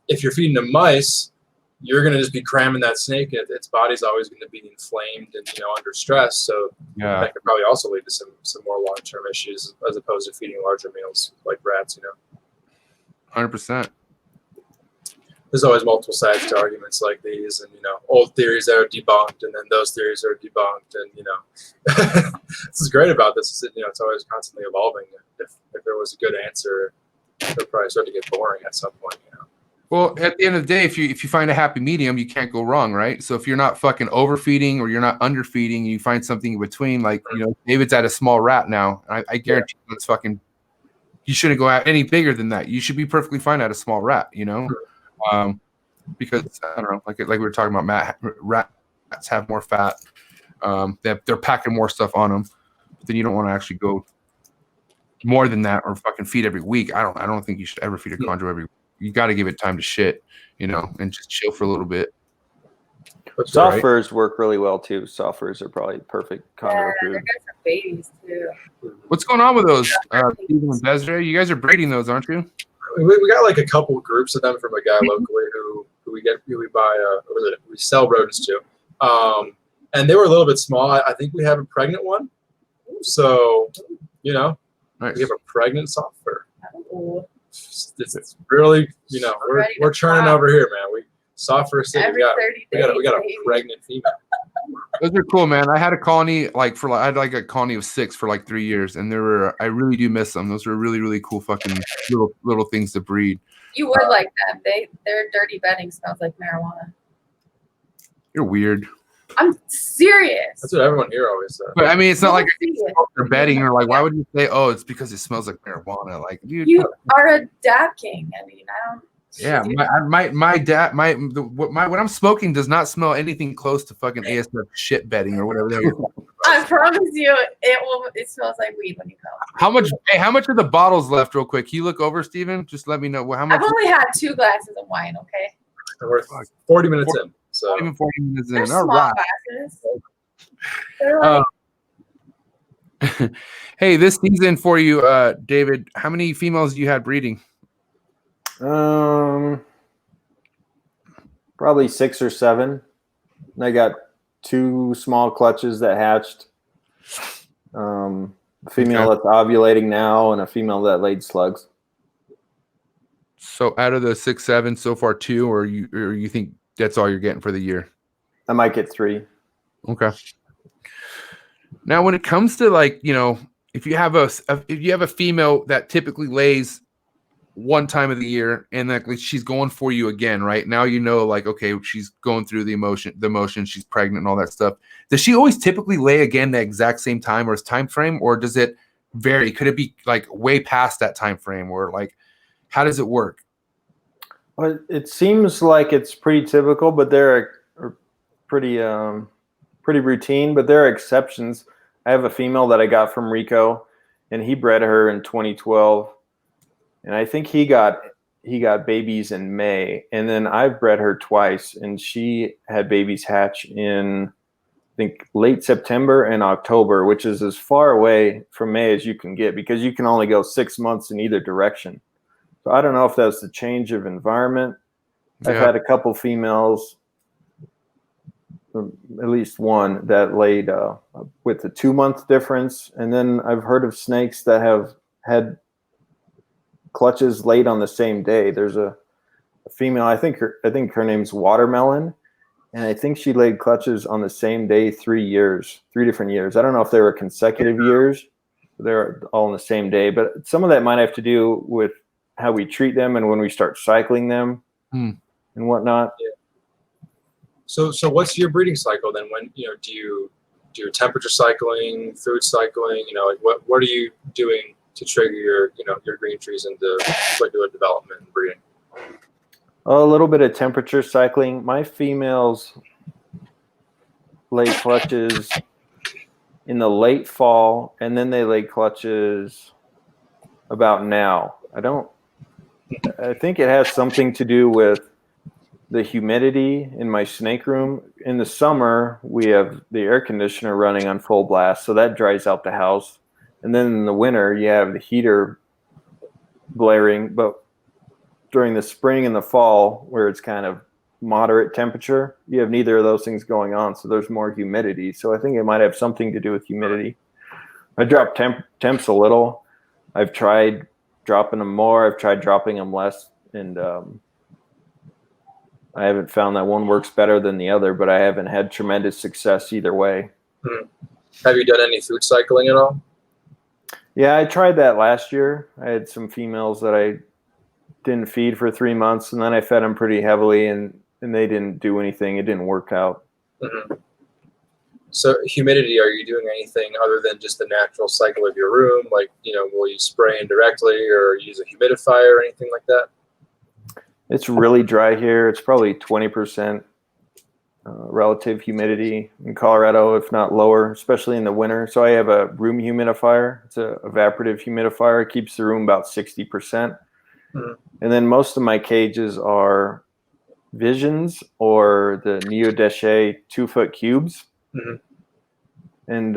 If you're feeding them mice, you're going to just be cramming that snake. Its body's always going to be inflamed and under stress. So that could probably also lead to some more long-term issues as opposed to feeding larger meals like rats. 100%. There's always multiple sides to arguments like these, and old theories that are debunked, and then those theories are debunked, and this is great about this. Is that, it's always constantly evolving. If there was a good answer, it would probably start to get boring at some point. Well, at the end of the day, if you find a happy medium, you can't go wrong, right? So if you're not fucking overfeeding or you're not underfeeding, you find something in between. Like David's at a small rat now. I guarantee that's fucking. You shouldn't go out any bigger than that. You should be perfectly fine at a small rat. Because I don't know, like we were talking about, rats have more fat. They're packing more stuff on them. But then you don't want to actually go more than that or fucking feed every week. I don't think you should ever feed a chondro every week. You got to give it time to shit, and just chill for a little bit. Soft furs work really well too. Soft furs are probably perfect chondro food. They're good for babies too. What's going on with those, Steven and Desiree? You guys are breeding those, aren't you? We got like a couple groups of them from a guy locally who we buy we sell rodents to, and they were a little bit small. I think we have a pregnant one, so nice. We have a pregnant soft fur. Ooh. It's really we're churning over here, man. We soft fur city. We got a pregnant female. Those are cool, man. I had a colony I had a colony of 6 for like 3 years, and I really do miss them. Those were really, really cool fucking little things to breed. You would like them. Their dirty bedding smells like marijuana. You're weird. I'm serious. That's what everyone here always says. But I mean, it's not like they're bedding or like. Why would you say, "Oh, it's because it smells like marijuana"? Like, dude, you are a dab king. I mean, I don't. Yeah, my dad, what I'm smoking does not smell anything close to fucking ASF shit bedding or whatever. I promise you, it smells like weed when you come. How much of the bottles left, real quick? Can you look over, Steven? Just let me know how much. I've only had 2 glasses of wine. Okay. We're 40 minutes in. So even 40 minutes They're in. small All right. glasses. They're like, hey, this season for you, David, how many females you had breeding? Probably 6 or 7. I got 2 small clutches that hatched. A female that's ovulating now and a female that laid slugs. So out of the 6, 7 so far, 2, or you think that's all you're getting for the year? I might get 3. Okay. Now, when it comes to if you have a female that typically lays one time of the year and she's going for you again, right now, okay, she's going through the emotion, she's pregnant and all that stuff. Does she always typically lay again the exact same time or time frame, or does it vary? Could it be like way past that time frame, or like how does it work? Well, it seems like it's pretty typical, but there are pretty routine, but there are exceptions. I have a female that I got from Rico, and he bred her in 2012. And I think he got he got babies in May, and then I've bred her twice, and she had babies hatch in, I think, late September and October, which is as far away from May as you can get because you can only go 6 months in either direction. So I don't know if that's the change of environment. I've had a couple females, at least one, that laid with a 2-month difference. And then I've heard of snakes that have had clutches laid on the same day. There's a female, I think her name's Watermelon, and I think she laid clutches on the same day 3 different years. I don't know if they were consecutive years. They're all on the same day, but some of that might have to do with how we treat them and when we start cycling them and whatnot. Yeah. So what's your breeding cycle then? When do you do temperature cycling, food cycling? Like what are you doing to trigger your green trees into follicular development and breeding? A little bit of temperature cycling. My females lay clutches in the late fall, and then they lay clutches about now. I think it has something to do with the humidity in my snake room. In the summer, we have the air conditioner running on full blast, so that dries out the house. And then in the winter, you have the heater blaring. But during the spring and the fall, where it's kind of moderate temperature, you have neither of those things going on, so there's more humidity. So I think it might have something to do with humidity. I dropped temps a little. I've tried dropping them more. I've tried dropping them less, and I haven't found that one works better than the other, but I haven't had tremendous success either way. Have you done any food cycling at all? Yeah, I tried that last year. I had some females that I didn't feed for 3 months, and then I fed them pretty heavily, and they didn't do anything. It didn't work out. So humidity, are you doing anything other than just the natural cycle of your room? Like, will you spray indirectly or use a humidifier or anything like that? It's really dry here. It's probably 20% relative humidity in Colorado, if not lower, especially in the winter. So I have a room humidifier. It's an evaporative humidifier. It keeps the room about 60%. And then most of my cages are Visions or the Neodeshe 2-foot cubes. And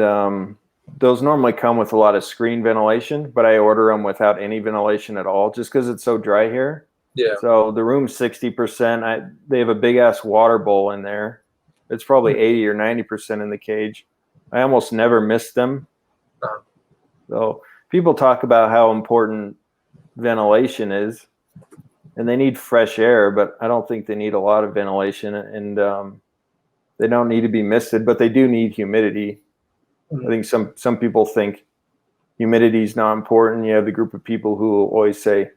those normally come with a lot of screen ventilation, but I order them without any ventilation at all just because it's so dry here. Yeah. So the room's 60%. They have a big ass water bowl in there. It's probably 80 or 90% in the cage. I almost never miss them. So people talk about how important ventilation is, and they need fresh air, but I don't think they need a lot of ventilation, and they don't need to be misted, but they do need humidity. I think some people think humidity is not important. You have the group of people who always say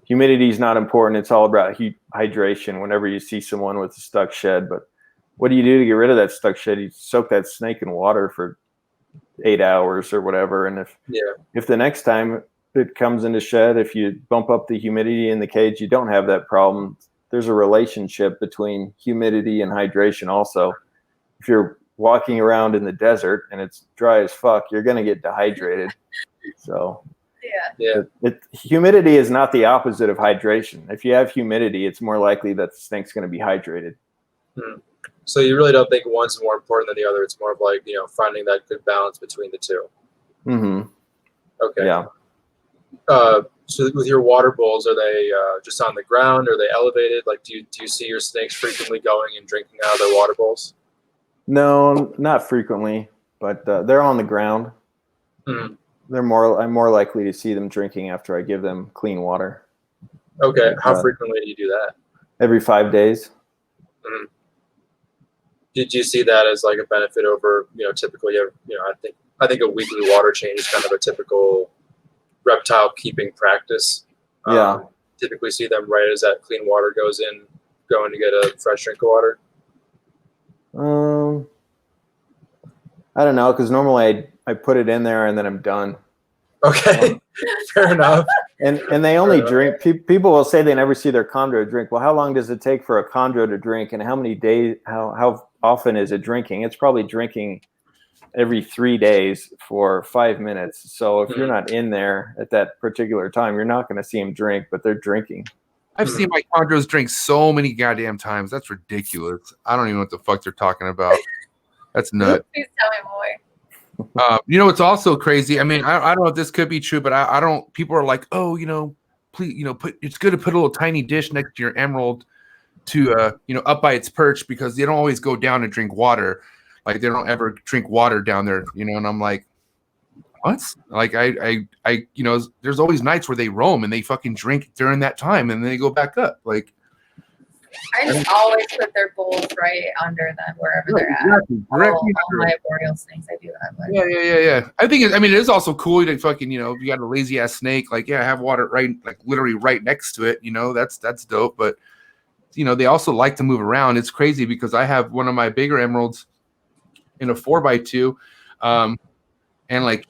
humidity is not important. It's all about hydration whenever you see someone with a stuck shed. But what do you do to get rid of that stuck shed? You soak that snake in water for 8 hours or whatever. And if the next time it comes into shed, if you bump up the humidity in the cage, you don't have that problem. There's a relationship between humidity and hydration also. If you're walking around in the desert and it's dry as fuck, you're going to get dehydrated. So humidity is not the opposite of hydration. If you have humidity, it's more likely that the snake's going to be hydrated. So you really don't think one's more important than the other. It's more of like, finding that good balance between the two. Okay. Yeah. So with your water bowls, are they just on the ground? Are they elevated? Like, do you see your snakes frequently going and drinking out of their water bowls? No, not frequently, but they're on the ground. I'm more likely to see them drinking after I give them clean water. Okay. How frequently do you do that? Every 5 days. Did you see that as like a benefit over, typically, I think a weekly water change is kind of a typical reptile keeping practice. Typically see them right as that clean water goes in, going to get a fresh drink of water. I don't know, because normally I put it in there and then I'm done. Okay, fair enough. And they only drink. People will say they never see their chondro drink. Well, how long does it take for a chondro to drink, and how many days? How often is it drinking? It's probably drinking every 3 days for 5 minutes. So if you're not in there at that particular time, you're not going to see them drink, but they're drinking. I've seen my chondros drink so many goddamn times. That's ridiculous. I don't even know what the fuck they're talking about. That's nuts. Please tell me more. You know, it's also crazy. I mean, I don't know if this could be true, but I don't. People are like, oh, you know, please, you know, it's good to put a little tiny dish next to your emerald to, you know, up by its perch because they don't always go down and drink water. Like they don't ever drink water down there, you know. And I'm like, what? Like I, you know, there's always nights where they roam and they fucking drink during that time and then they go back up. Like I just always put their bowls right under them wherever they're at. All my boreal snakes, I do that. But. Yeah. I think it is also cool to fucking, you know, if you got a lazy ass snake, like have water right, like literally right next to it. You know, that's dope. But you know, they also like to move around. It's crazy because I have one of my bigger emeralds in a 4x2, and like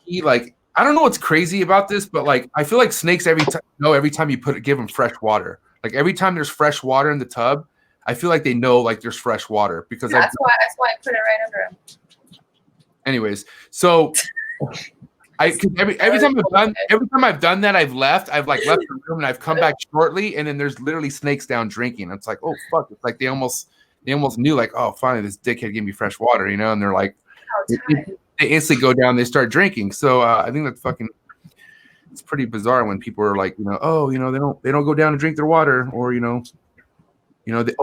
I don't know what's crazy about this, but like I feel like snakes every time you give them fresh water. Like every time there's fresh water in the tub, I feel like they know like there's fresh water because that's why I put it right under him. Anyways, so every time I've done that, I've left the room and I've come back shortly, and then there's literally snakes down drinking. It's like, oh fuck! It's like they almost knew like, oh finally this dickhead gave me fresh water, you know, and they're like, they instantly go down, they start drinking. So I think that's fucking. It's pretty bizarre when people are like, you know, oh, you know, they don't go down and drink their water, or you know,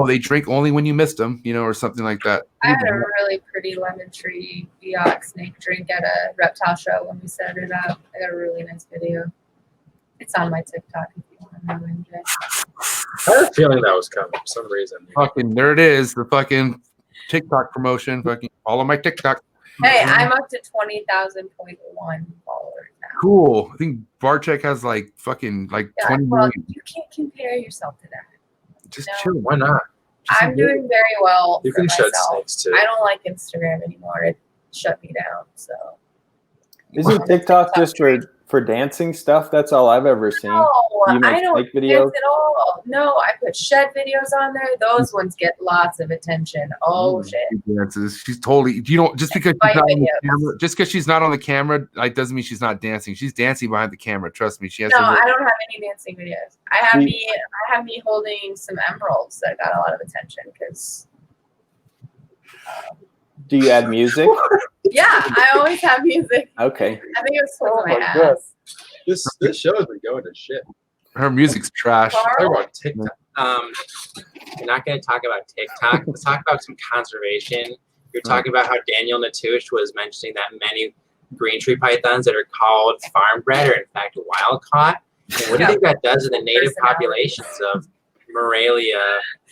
they drink only when you missed them, you know, or something like that. I had a really pretty lemon tree Biak snake drink at a reptile show when we set it up. I got a really nice video. It's on my TikTok if you want to know, MJ. I had a feeling that was coming for some reason. Fucking there it is, the fucking TikTok promotion. Fucking follow my TikTok. Hey, I'm up to 20,000.1 followers now. Cool. I think Barchek has like fucking like 20 million. You can't compare yourself to that. Just no. chill. Why not? I'm doing very well. You can shed myself. snakes too. I don't like Instagram anymore. It shut me down. So isn't TikTok just for dancing stuff? That's all I've ever seen. No, you make I don't snake videos dance at all. No, I put shed videos on there. Those ones get lots of attention. Oh shit! She dances. She's totally. You don't just because she's not on the camera. Just because she's not on the camera, like doesn't mean she's not dancing. She's dancing behind the camera. Trust me, she has. No, I don't have any dancing videos. I have me holding some emeralds that got a lot of attention because. Do you add music? Yeah, I always have music. Okay. I think it was towards my ass. God. This show has been going to shit. Her music's trash. Talk about TikTok. We're not going to talk about TikTok. Let's talk about some conservation. You're talking about how Daniel Natush was mentioning that many green tree pythons that are called farm bred are in fact wild caught. And what do you think that does to the native populations of Morelia,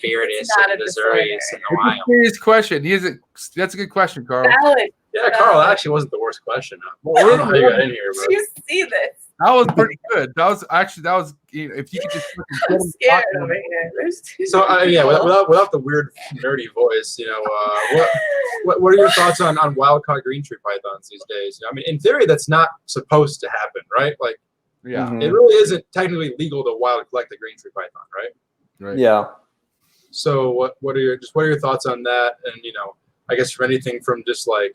Viridis, and Missouri in the wild? Serious question. That's a good question, Carl. Valid. Yeah, Carl, that actually wasn't the worst question. I don't know how you got in here, You see this? That was pretty good. That was you know, if you could just I'm scared over here. There's two So without the weird nerdy voice, you know, what are your thoughts on wild caught green tree pythons these days? I mean, in theory, that's not supposed to happen, right? Like, yeah, it really isn't technically legal to wild collect a green tree python, right? Right. Yeah. So what are your thoughts on that? And you know, I guess from anything from just like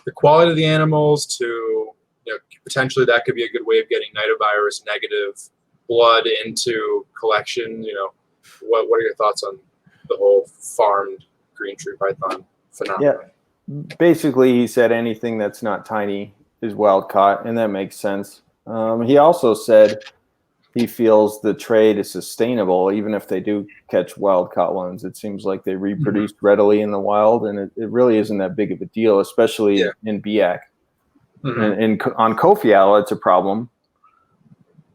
the quality of the animals to, you know, potentially that could be a good way of getting nidovirus negative blood into collection. You know, what are your thoughts on the whole farmed green tree python phenomenon? Yeah. Basically, he said anything that's not tiny is wild caught, and that makes sense. He also said he feels the trade is sustainable, even if they do catch wild caught ones. It seems like they reproduce readily in the wild, and it really isn't that big of a deal, especially in Biak. And on Kofiala, it's a problem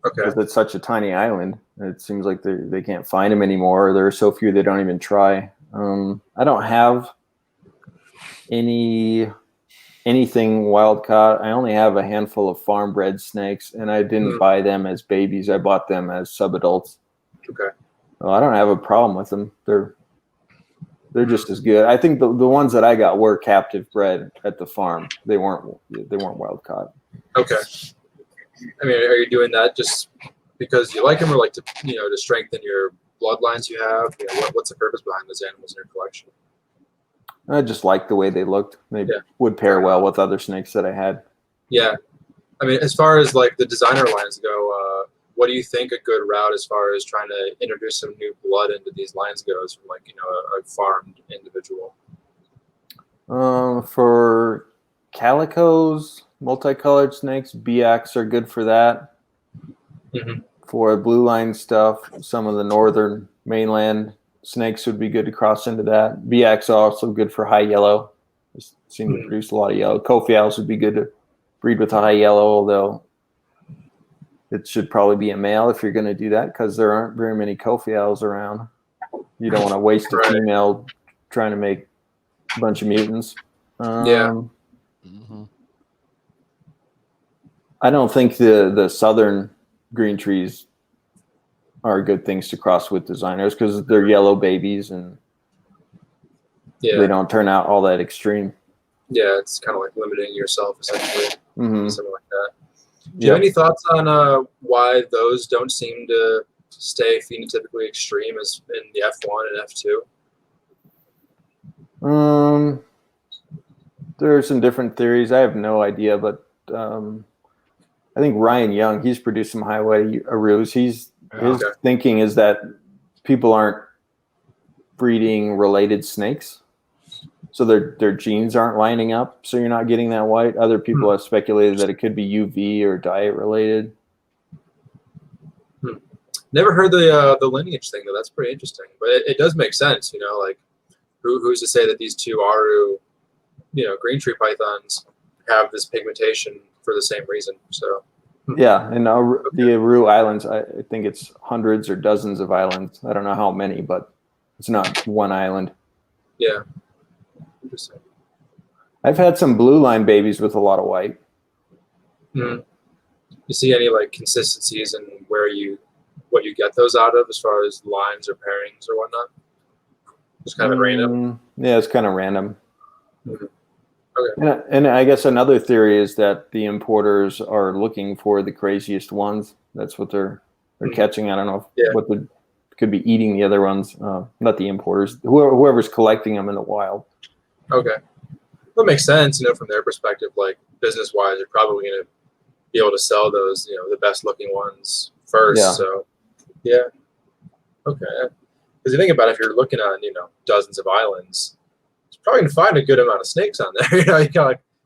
because it's such a tiny island. It seems like they can't find them anymore. There are so few they don't even try. I don't have anything wild caught. I only have a handful of farm bred snakes, and I didn't buy them as babies. I bought them as subadults. Okay. Well, I don't have a problem with them. They're just as good. I think the ones that I got were captive bred at the farm. They weren't wild caught. Okay. I mean, are you doing that just because you like them, or like to strengthen your bloodlines you have? You know, what's the purpose behind those animals in your collection? I just liked the way they looked. They would pair well with other snakes that I had. Yeah. I mean, as far as like the designer lines go, what do you think a good route as far as trying to introduce some new blood into these lines goes from like, a farmed individual? For calicos, multicolored snakes, BX are good for that. Mm-hmm. For blue line stuff, some of the northern mainland snakes would be good to cross into that. BX are also good for high yellow. They seem to produce a lot of yellow. Kofials would be good to breed with a high yellow, although it should probably be a male if you're going to do that because there aren't very many Kofials around. You don't want to waste a female trying to make a bunch of mutants. I don't think the southern green trees are good things to cross with designers because they're yellow babies and they don't turn out all that extreme. Yeah, it's kind of like limiting yourself essentially, something like that. Do you Yep. have any thoughts on why those don't seem to stay phenotypically extreme as in the F1 and F2? There are some different theories. I have no idea, but I think Ryan Young, he's produced some highway arus. His thinking is that people aren't breeding related snakes, so their genes aren't lining up, so you're not getting that white. Other people have speculated that it could be UV or diet related. Never heard the lineage thing though. That's pretty interesting, but it does make sense. Like who's to say that these two Aru, green tree pythons have this pigmentation for the same reason? So yeah, and the Aru Islands, I think it's hundreds or dozens of islands. I don't know how many, but it's not one island. Yeah, interesting. I've had some blue line babies with a lot of white. You see any like consistencies in what you get those out of as far as lines or pairings or whatnot? Just kind of random. Yeah, it's kind of random. Okay. And I guess another theory is that the importers are looking for the craziest ones. That's what they're catching. I don't know what could be eating the other ones. Not the importers. Whoever's collecting them in the wild. Okay. That makes sense, from their perspective, like business-wise, you're probably going to be able to sell those, the best-looking ones first. Yeah. So, yeah. Okay. Because you think about it, if you're looking on, dozens of islands, it's probably going to find a good amount of snakes on there.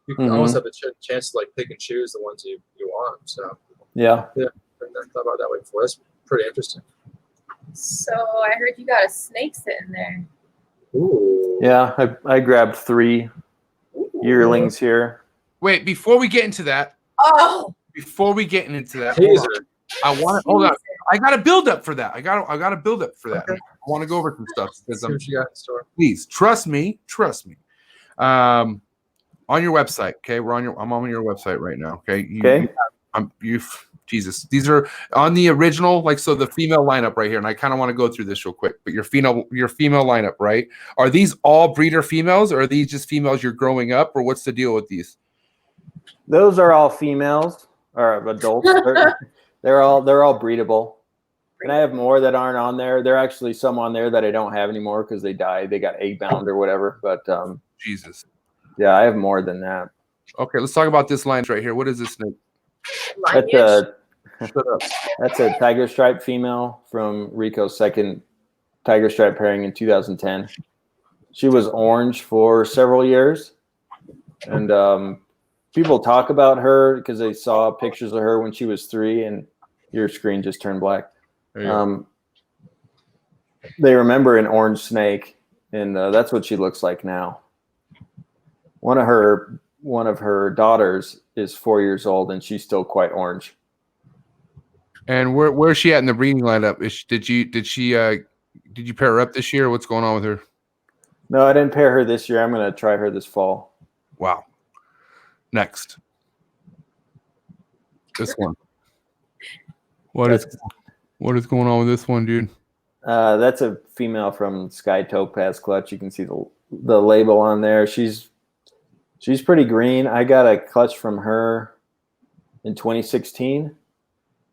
You can almost have a chance to like pick and choose the ones you want. So, yeah. I never thought about it that way before. That's pretty interesting. So I heard you got a snake sitting there. Ooh. Yeah, I grabbed 3 yearlings here. Wait, before we get into that, hold on. Hold on. I got to build up for that. I got to build up for that. Okay. I want to go over some stuff because See what you got in store. please trust me. On your website, okay? I'm on your website right now, okay? Jesus, these are on the original, so the female lineup right here, and I kind of want to go through this real quick. But your female lineup, right? Are these all breeder females, or are these just females you're growing up, or what's the deal with these? Those are all females or adults. They're all breedable. And I have more that aren't on there. There are actually some on there that I don't have anymore because they died. They got egg bound or whatever. But Jesus. Yeah, I have more than that. Okay, let's talk about this line right here. What is this snake? That's a tiger stripe female from Rico's second tiger stripe pairing in 2010. She was orange for several years, and people talk about her because they saw pictures of her when she was 3, and your screen just turned black. They remember an orange snake, and that's what she looks like now. One of her daughters is 4 years old, and she's still quite orange. And where's she at in the breeding lineup? Did you pair her up this year? What's going on with her? No, I didn't pair her this year. I'm going to try her this fall. Wow. Next. This one. What is going on with this one, dude? That's a female from Sky Topaz Clutch. You can see the label on there. She's pretty green. I got a clutch from her in 2016.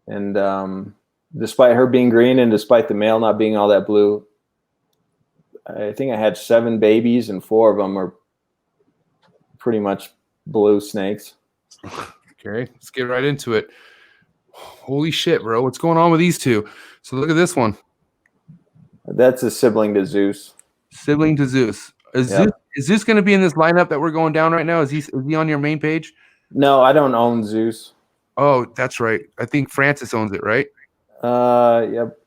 And despite her being green and despite the male not being all that blue, I think I had 7 babies and 4 of them are pretty much blue snakes. Okay, let's get right into it. Holy shit, bro. What's going on with these two? So look at this one. That's a sibling to Zeus. Sibling to Zeus. Is Zeus going to be in this lineup that we're going down right now? Is he on your main page? No, I don't own Zeus. Oh, that's right. I think Francis owns it, right? Yep.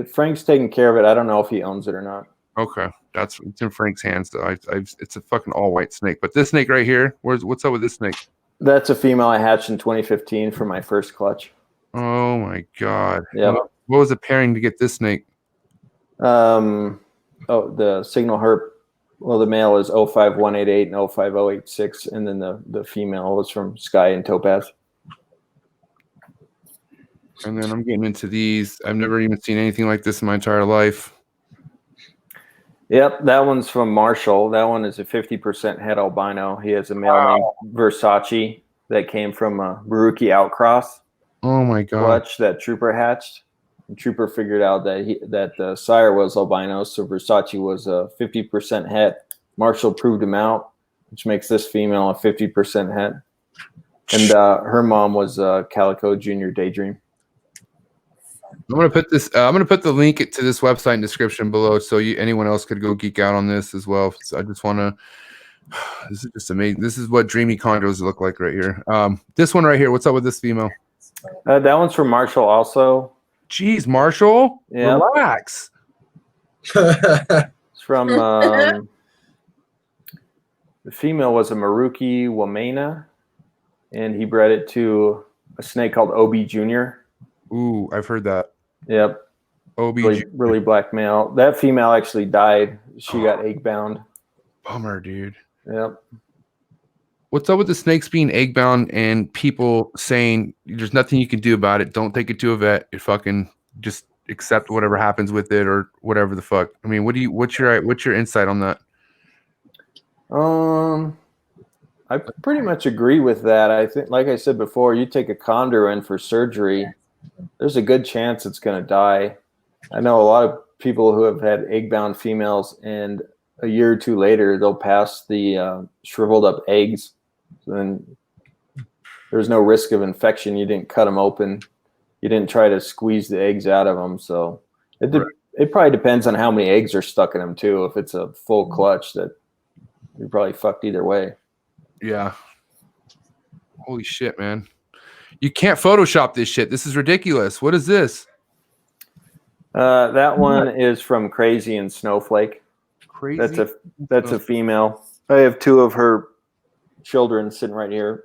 Frank's taking care of it. I don't know if he owns it or not. Okay, it's in Frank's hands though. It's a fucking all white snake. But this snake right here, what's up with this snake? That's a female I hatched in 2015 for my first clutch. Oh my god. Yeah. What was the pairing to get this snake? The signal herp. Well, the male is 05188 and 05086, and then the female was from Sky and Topaz. And then I'm getting into these. I've never even seen anything like this in my entire life. Yep, that one's from Marshall. That one is a 50% het albino. He has a male named Versace that came from a Baruki outcross. Oh my god! Clutch that Trooper hatched. And Trooper figured out that the sire was albino, so Versace was a 50% het. Marshall proved him out, which makes this female a 50% het. And her mom was Calico Junior Daydream. I'm gonna put this. I'm gonna put the link to this website in the description below, so anyone else could go geek out on this as well. So I just want to. This is just amazing. This is what dreamy condos look like right here. This one right here. What's up with this female? That one's from Marshall also. Jeez, Marshall. Yeah. Relax. It's from the female was a Maruki Wamena, and he bred it to a snake called Obi Junior. Ooh, I've heard that. Yep. Really black male. That female actually died. She got egg bound. Bummer, dude. Yep. What's up with the snakes being egg bound and people saying there's nothing you can do about it? Don't take it to a vet. You fucking just accept whatever happens with it or whatever the fuck. I mean, what's your insight on that? I pretty much agree with that. I think, like I said before, you take a condor in for surgery, there's a good chance it's going to die. I know a lot of people who have had egg-bound females, and a year or two later, they'll pass the shriveled up eggs. So then there's no risk of infection. You didn't cut them open. You didn't try to squeeze the eggs out of them. So it probably depends on how many eggs are stuck in them too. If it's a full clutch, that you're probably fucked either way. Yeah. Holy shit, man. You can't Photoshop this shit. This is ridiculous. What is this? That one is from Crazy and Snowflake. Crazy. That's a female. I have two of her children sitting right here.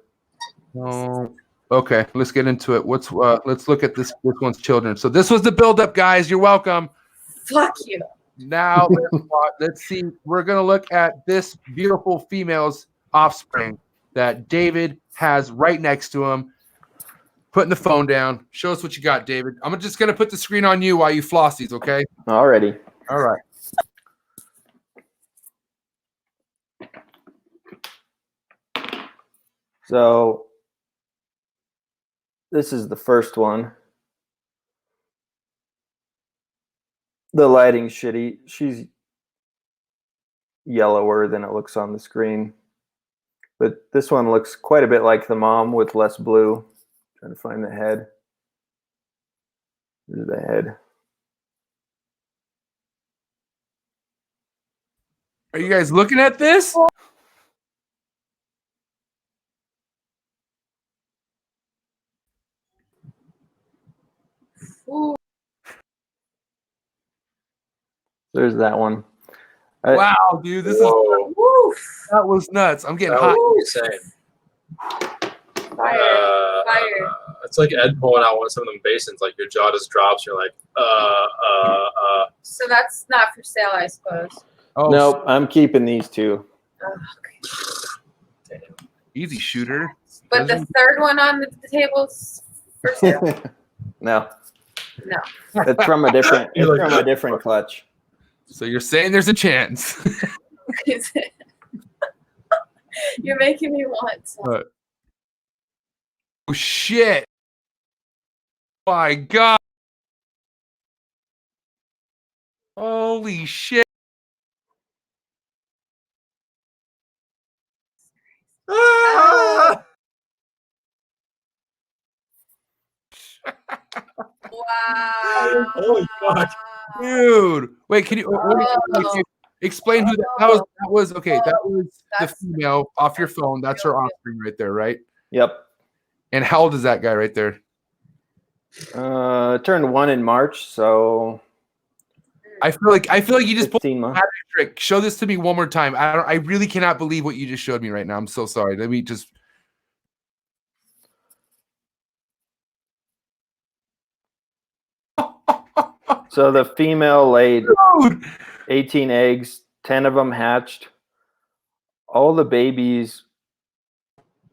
Oh, okay. Let's get into it. Let's look at this one's children. So this was the buildup, guys. You're welcome. Fuck you. Now let's see. We're gonna look at this beautiful female's offspring that David has right next to him. Putting the phone down. Show us what you got, David. I'm just gonna put the screen on you while you floss these, okay? Alrighty. All right. So this is the first one. The lighting's shitty. She's yellower than it looks on the screen. But this one looks quite a bit like the mom with less blue. Trying to find the head. Here's the head. Are you guys looking at this? Ooh. There's that one. Wow, dude, this is that was nuts. I'm getting hot. Insane. Fire. It's like Ed pulling out some of them basins. Like your jaw just drops. You're like, So that's not for sale, I suppose. Oh, nope, I'm keeping these two. Oh, okay. easy shooter. But the third one on the table's for sale. No. No. It's from a different. It's from a different clutch. So you're saying there's a chance? You're making me want some. Oh shit! My God! Holy shit! Ah! Wow. Holy fuck. Dude, wait, can you Oh. explain who that was? Okay, that was the That's- female off your phone. That's her offspring right there, right? Yep. And how old is that guy right there? Turned 1 in March, so I feel like you just pulled 15 months. a magic trick. Show this to me one more time. I really cannot believe what you just showed me right now. I'm so sorry. Let me just. So the female laid Dude. 18 eggs, 10 of them hatched. All the babies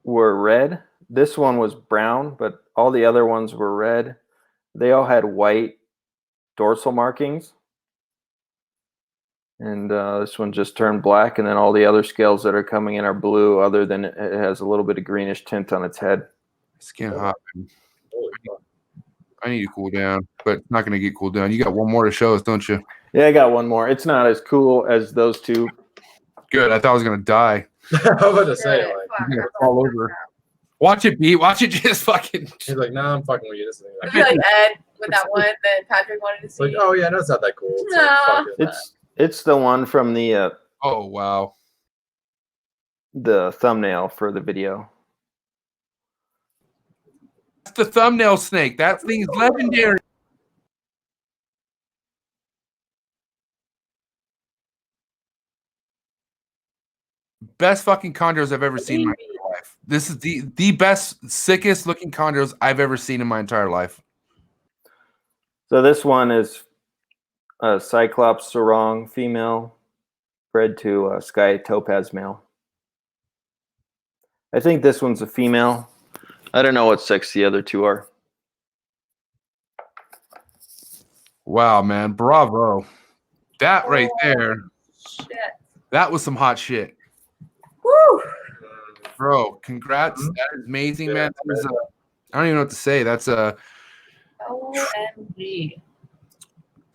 were red. This one was brown, but all the other ones were red. They all had white dorsal markings. And this one just turned black, and then all the other scales that are coming in are blue, other than it has a little bit of greenish tint on its head. Skin hot. Holy fuck. I need to cool down, but it's not going to get cooled down. You got one more to show us, don't you? Yeah, I got one more. It's not as cool as those two. Good. I thought I was going to die. I was about to say, Good. like, Fuck, you're gonna that's fall all over. messed up. Watch it, B. Watch it just fucking. he's like, nah, I'm fucking with you. This is It'd be like Ed with that one that Patrick wanted to it's like, see. oh yeah, no, it's not that cool. It's No. like, fuck it. It's the one from the Oh, wow. thumbnail for the video. That's the thumbnail snake. That thing's legendary. Best fucking chondros I've ever seen in my entire life. This is the best, sickest looking chondros I've ever seen in my entire life. So this one is a Cyclops sarong female bred to a Sky Topaz male. I think this one's a female. I don't know what sex the other two are. Wow, man. Bravo. That right there, Shit. that was some hot shit. Woo. Bro, congrats. Mhm. That is amazing, Yeah, man. That was I don't even know what to say. That's a OMG.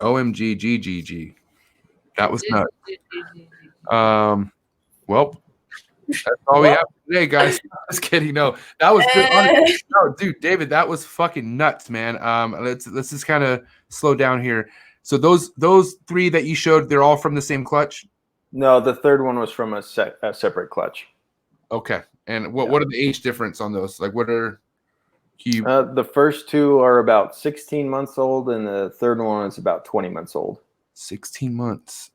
OMG GGG. That was nuts. Well, that's all we have today, guys. Just kidding. No, that was good. Honestly, no, dude, David, that was fucking nuts, man. Let's just kind of slow down here. So those three that you showed, they're all from the same clutch. No, the third one was from a separate clutch. Okay, and what are the age difference on those? Like, what are you? The first two are about 16 months old, and the third one is about 20 months old. 16 months.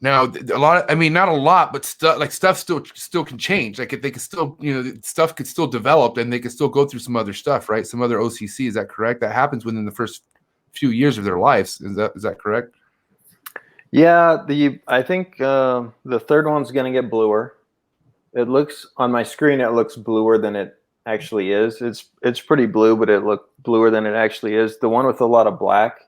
Now, a lot. I mean, not a lot, but stuff still can change. Like, if they can still, stuff could still develop, and they could still go through some other stuff, right? Some other OCC. Is that correct? That happens within the first few years of their lives. Is that correct? Yeah, I think the third one's going to get bluer. It looks on my screen. It looks bluer than it actually is. It's pretty blue, but it looked bluer than it actually is. The one with a lot of black,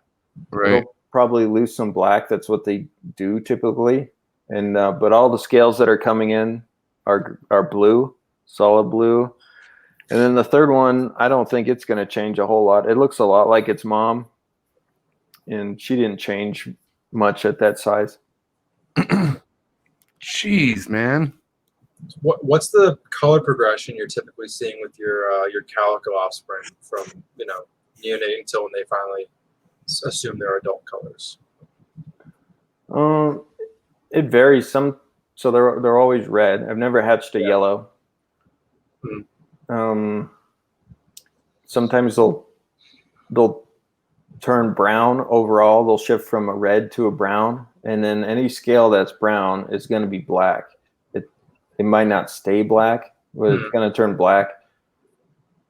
Right. it'll probably lose some black. That's what they do typically. And but all the scales that are coming in are blue, solid blue. And then the third one, I don't think it's going to change a whole lot. It looks a lot like its mom, and she didn't change much at that size. Jeez, man. What's the color progression you're typically seeing with your calico offspring from neonating until when they finally assume their adult colors? It varies. So they're always red. I've never hatched a yellow. Sometimes they'll turn brown overall. They'll shift from a red to a brown, and then any scale that's brown is going to be black. It might not stay black, but it's going to turn black.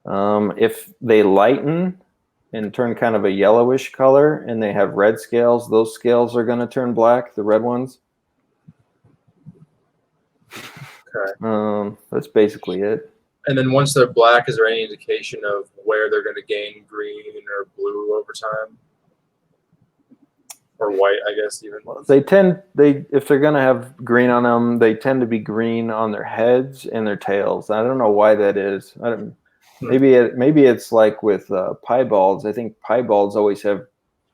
If they lighten and turn kind of a yellowish color and they have red scales, those scales are going to turn black, the red ones. Okay. That's basically it. And then once they're black, is there any indication of where they're going to gain green or blue over time? Or white, I guess, even. If they're going to have green on them, they tend to be green on their heads and their tails. I don't know why that is. Maybe it's like with piebalds. I think piebalds always have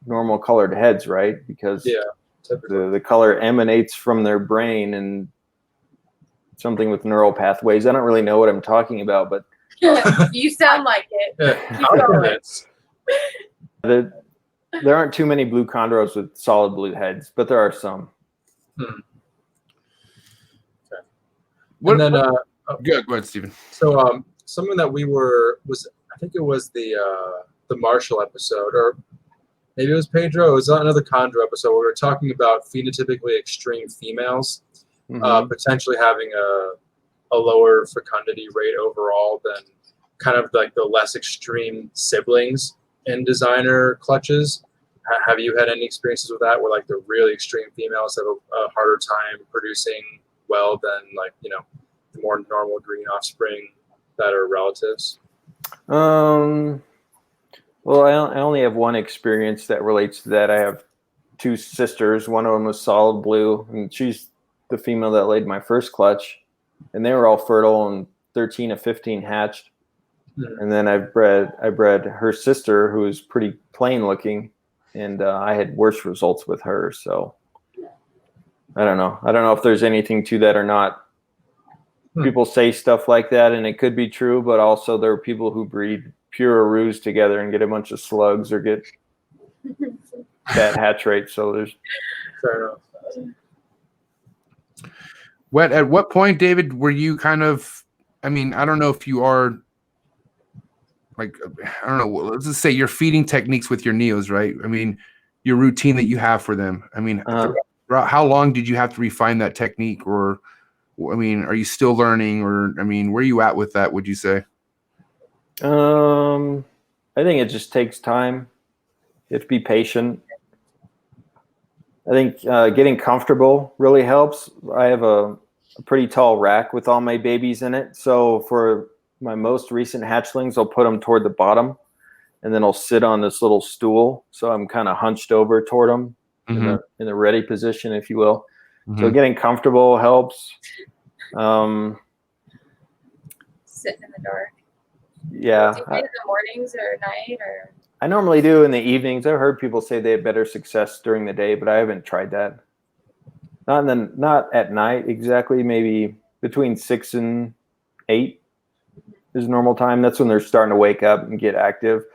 normal colored heads, right? Because the color emanates from their brain and something with neural pathways. I don't really know what I'm talking about, but You sound like it. Yeah. there aren't too many blue chondros with solid blue heads, but there are some. Okay. What, and then, go ahead, Stephen. So something that I think it was the Marshall episode, or maybe it was Pedro. It was another chondro episode where we were talking about phenotypically extreme females potentially having a lower fecundity rate overall than kind of like the less extreme siblings in designer clutches. Have you had any experiences with that, where like the really extreme females have a harder time producing well than like, you know, the more normal green offspring that are relatives? Well, I only have one experience that relates to that. I have two sisters. One of them was solid blue, and she's the female that laid my first clutch, and they were all fertile, and 13 of 15 hatched. And then I bred her sister, who was pretty plain looking, and I had worse results with her. So I don't know. I don't know if there's anything to that or not. People say stuff like that, and it could be true, but also there are people who breed pure roos together and get a bunch of slugs or get bad hatch rates. So there's Fair enough. At what point, David, were you kind of, I mean, I don't know if you are like, I don't know, let's just say your feeding techniques with your neos, right? I mean, your routine that you have for them. I mean, how long did you have to refine that technique? Or, I mean, are you still learning? Or, I mean, where are you at with that, would you say? I think it just takes time. You have to be patient. I think getting comfortable really helps. I have a pretty tall rack with all my babies in it. So for my most recent hatchlings, I'll put them toward the bottom, and then I'll sit on this little stool. So I'm kind of hunched over toward them in the ready position, if you will. So getting comfortable helps. Sitting in the dark. Yeah. Do you feed in the mornings or night, or? I normally do in the evenings. I've heard people say they have better success during the day, but I haven't tried that. Not at night exactly. Maybe between 6 and 8 is normal time. That's when they're starting to wake up and get active.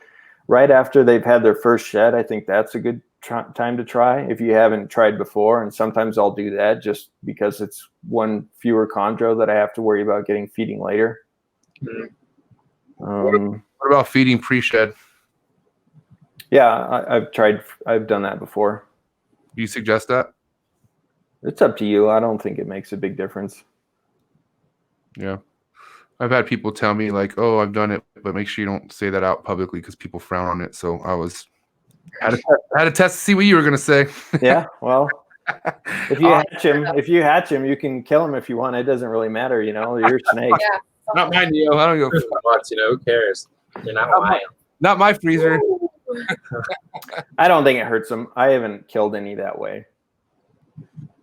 Right after they've had their first shed, I think that's a good time to try if you haven't tried before. And sometimes I'll do that just because it's one fewer chondro that I have to worry about getting feeding later. What about feeding pre-shed? Yeah, I've done that before. Do you suggest that? It's up to you. I don't think it makes a big difference. Yeah. I've had people tell me like, oh, I've done it, but make sure you don't say that out publicly because people frown on it. So I had to test to see what you were going to say. Yeah. Well, if you hatch him, you can kill him if you want. It doesn't really matter. You know, you're a snake. Yeah. Not mine, Neo. I don't go. You know, who cares? You're not lying. Not my freezer. I don't think it hurts them. I haven't killed any that way.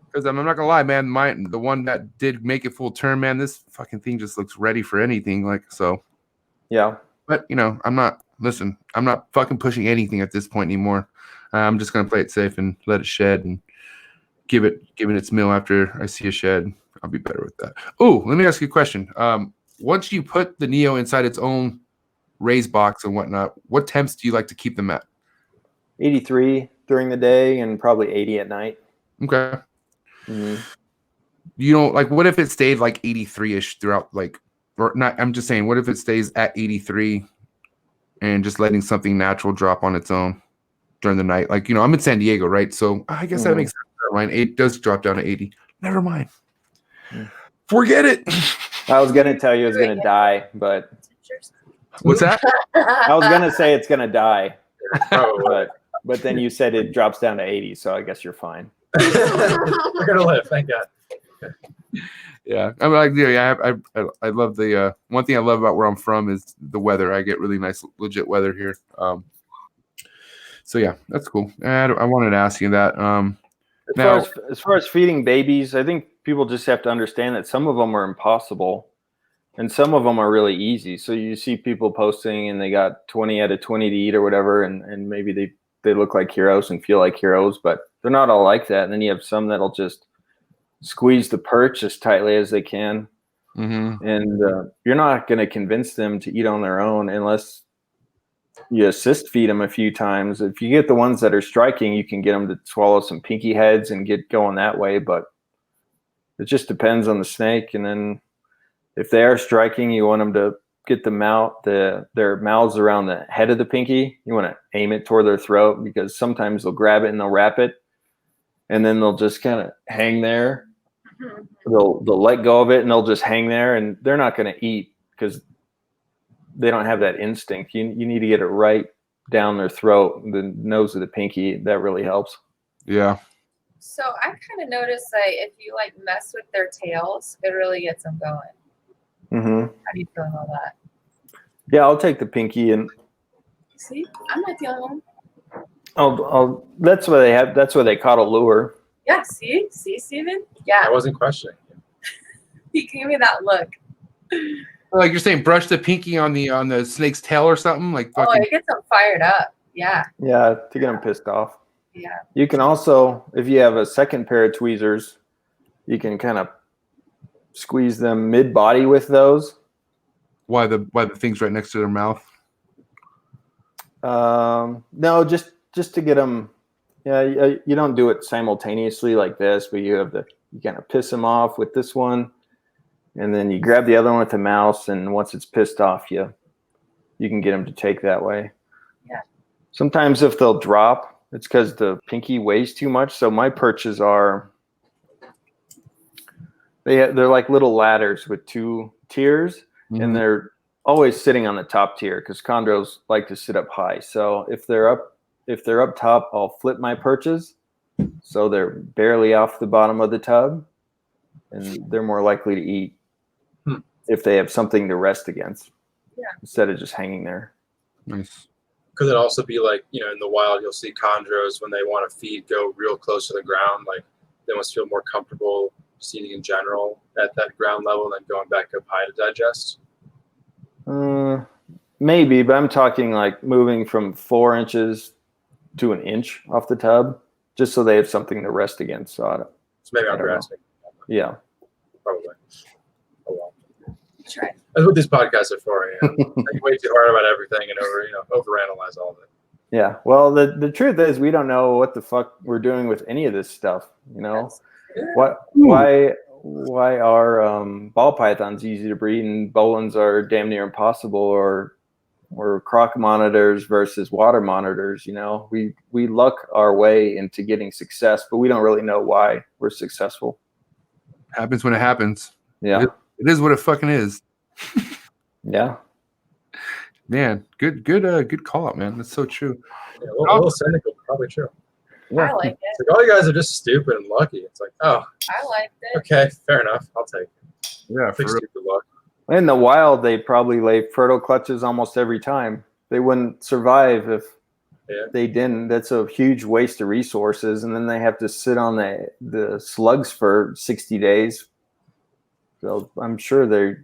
Because I'm not gonna lie, man. The one that did make it full term, man. This fucking thing just looks ready for anything. Like so. Yeah. But you know, I'm not fucking pushing anything at this point anymore. I'm just gonna play it safe and let it shed and give it its meal after I see a shed. I'll be better with that. Oh, let me ask you a question. Once you put the Neo inside its own raised box and whatnot, what temps do you like to keep them at? 83 during the day and probably 80 at night. Okay. You don't like, what if it stayed like 83-ish throughout, like, or not? I'm just saying, what if it stays at 83 and just letting something natural drop on its own during the night? Like, you know, I'm in San Diego, right? So I guess that makes sense. Never mind. It does drop down to 80. Never mind. Forget it. I was gonna tell you it's gonna die, but what's that? I was gonna say it's gonna die, but then you said it drops down to 80, so I guess you're fine. We're gonna live, thank God. Yeah, I'm like, yeah, I love the one thing I love about where I'm from is the weather. I get really nice, legit weather here. So yeah, that's cool. I wanted to ask you that. As far as feeding babies, I think people just have to understand that some of them are impossible and some of them are really easy. So you see people posting and they got 20 out of 20 to eat or whatever, and maybe they look like heroes and feel like heroes, but they're not all like that. And then you have some that'll just squeeze the perch as tightly as they can. And you're not going to convince them to eat on their own unless you assist feed them a few times. If you get the ones that are striking, you can get them to swallow some pinky heads and get going that way. But it just depends on the snake. And then if they are striking, you want them to get the mouth, their mouths around the head of the pinky. You want to aim it toward their throat, because sometimes they'll grab it and they'll wrap it, and then they'll just kind of hang there. They'll let go of it and they'll just hang there, and they're not going to eat because they don't have that instinct. You need to get it right down their throat, the nose of the pinky. That really helps. Yeah. So I kind of noticed that if you like mess with their tails, it really gets them going. Mm-hmm. How do you feel about that? Yeah, I'll take the pinky, and See, I'm not the only one. I'll that's why they have. That's why they caught a lure. Yeah, see, Steven? Yeah, I wasn't questioning. he gave me that look. Like you're saying, brush the pinky on the snake's tail or something. Like fucking. Oh, it gets them fired up. Yeah. Yeah, to get them pissed off. Yeah. You can also, if you have a second pair of tweezers, you can kind of squeeze them mid-body with those. Why the thing's right next to their mouth? No, just to get them. Yeah, you don't do it simultaneously like this, but you kind of piss them off with this one, and then you grab the other one with the mouse, and once it's pissed off, you can get them to take that way. Yeah. Sometimes if they'll drop, it's because the pinky weighs too much. So my perches are they're like little ladders with 2 tiers, and they're always sitting on the top tier because chondros like to sit up high. So if they're up top, I'll flip my perches so they're barely off the bottom of the tub, and they're more likely to eat if they have something to rest against. Yeah. Instead of just hanging there. Nice. Could it also be like, in the wild, you'll see chondros when they want to feed go real close to the ground, like they must feel more comfortable just eating in general at that ground level and then going back up high to digest? Maybe, but I'm talking like moving from 4 inches to 1 inch off the tub, just so they have something to rest against. So maybe I'm grasping. Yeah. Probably. Oh well. That's right. That's what these podcasts are for. I think way too hard about everything and overanalyze all of it. Yeah. Well, the truth is we don't know what the fuck we're doing with any of this stuff. Why are ball pythons easy to breed and bolins are damn near impossible, or croc monitors versus water monitors? We luck our way into getting success, but we don't really know why we're successful. Happens when it happens. Yeah. It is what it fucking is. Yeah. Man, good call out, man. That's so true. Yeah, a little cynical, probably true. I like it. It's like all you guys are just stupid and lucky. It's like, oh, I liked it. okay, fair enough. I'll take it. Yeah, for real. Stupid luck. In the wild, they probably lay fertile clutches almost every time. They wouldn't survive if they didn't. That's a huge waste of resources, and then they have to sit on the slugs for 60 days. So I'm sure they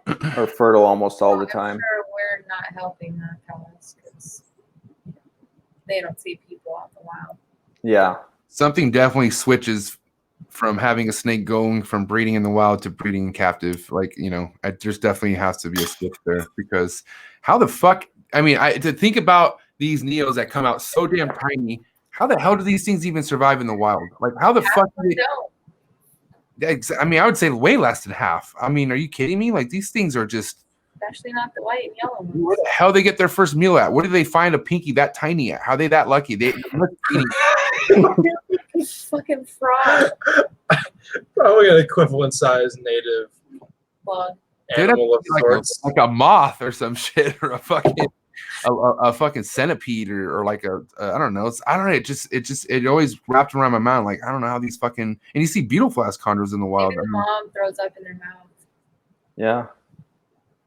are fertile almost all the time. I'm sure we're not helping the cows because they don't see people out in the wild. Yeah. Something definitely switches from having a snake going from breeding in the wild to breeding in captive. Like, there's definitely has to be a switch there, because how the fuck, to think about these neos that come out so damn tiny, how the hell do these things even survive in the wild? Like, how the fuck do they, I would say way less than half. Are you kidding me? Like, these things are just, especially not the white and yellow ones. Where the hell they get their first meal at? Where do they find a pinky that tiny at? How are they that lucky? They fucking fraud. Probably an equivalent size native animal of sorts. Like a moth or some shit, or a fucking a fucking centipede, or like I don't know. It always wrapped around my mind. Like, I don't know how these fucking, and you see beautiful ass chondros in the wild. Even mom throws up in their mouth. Yeah.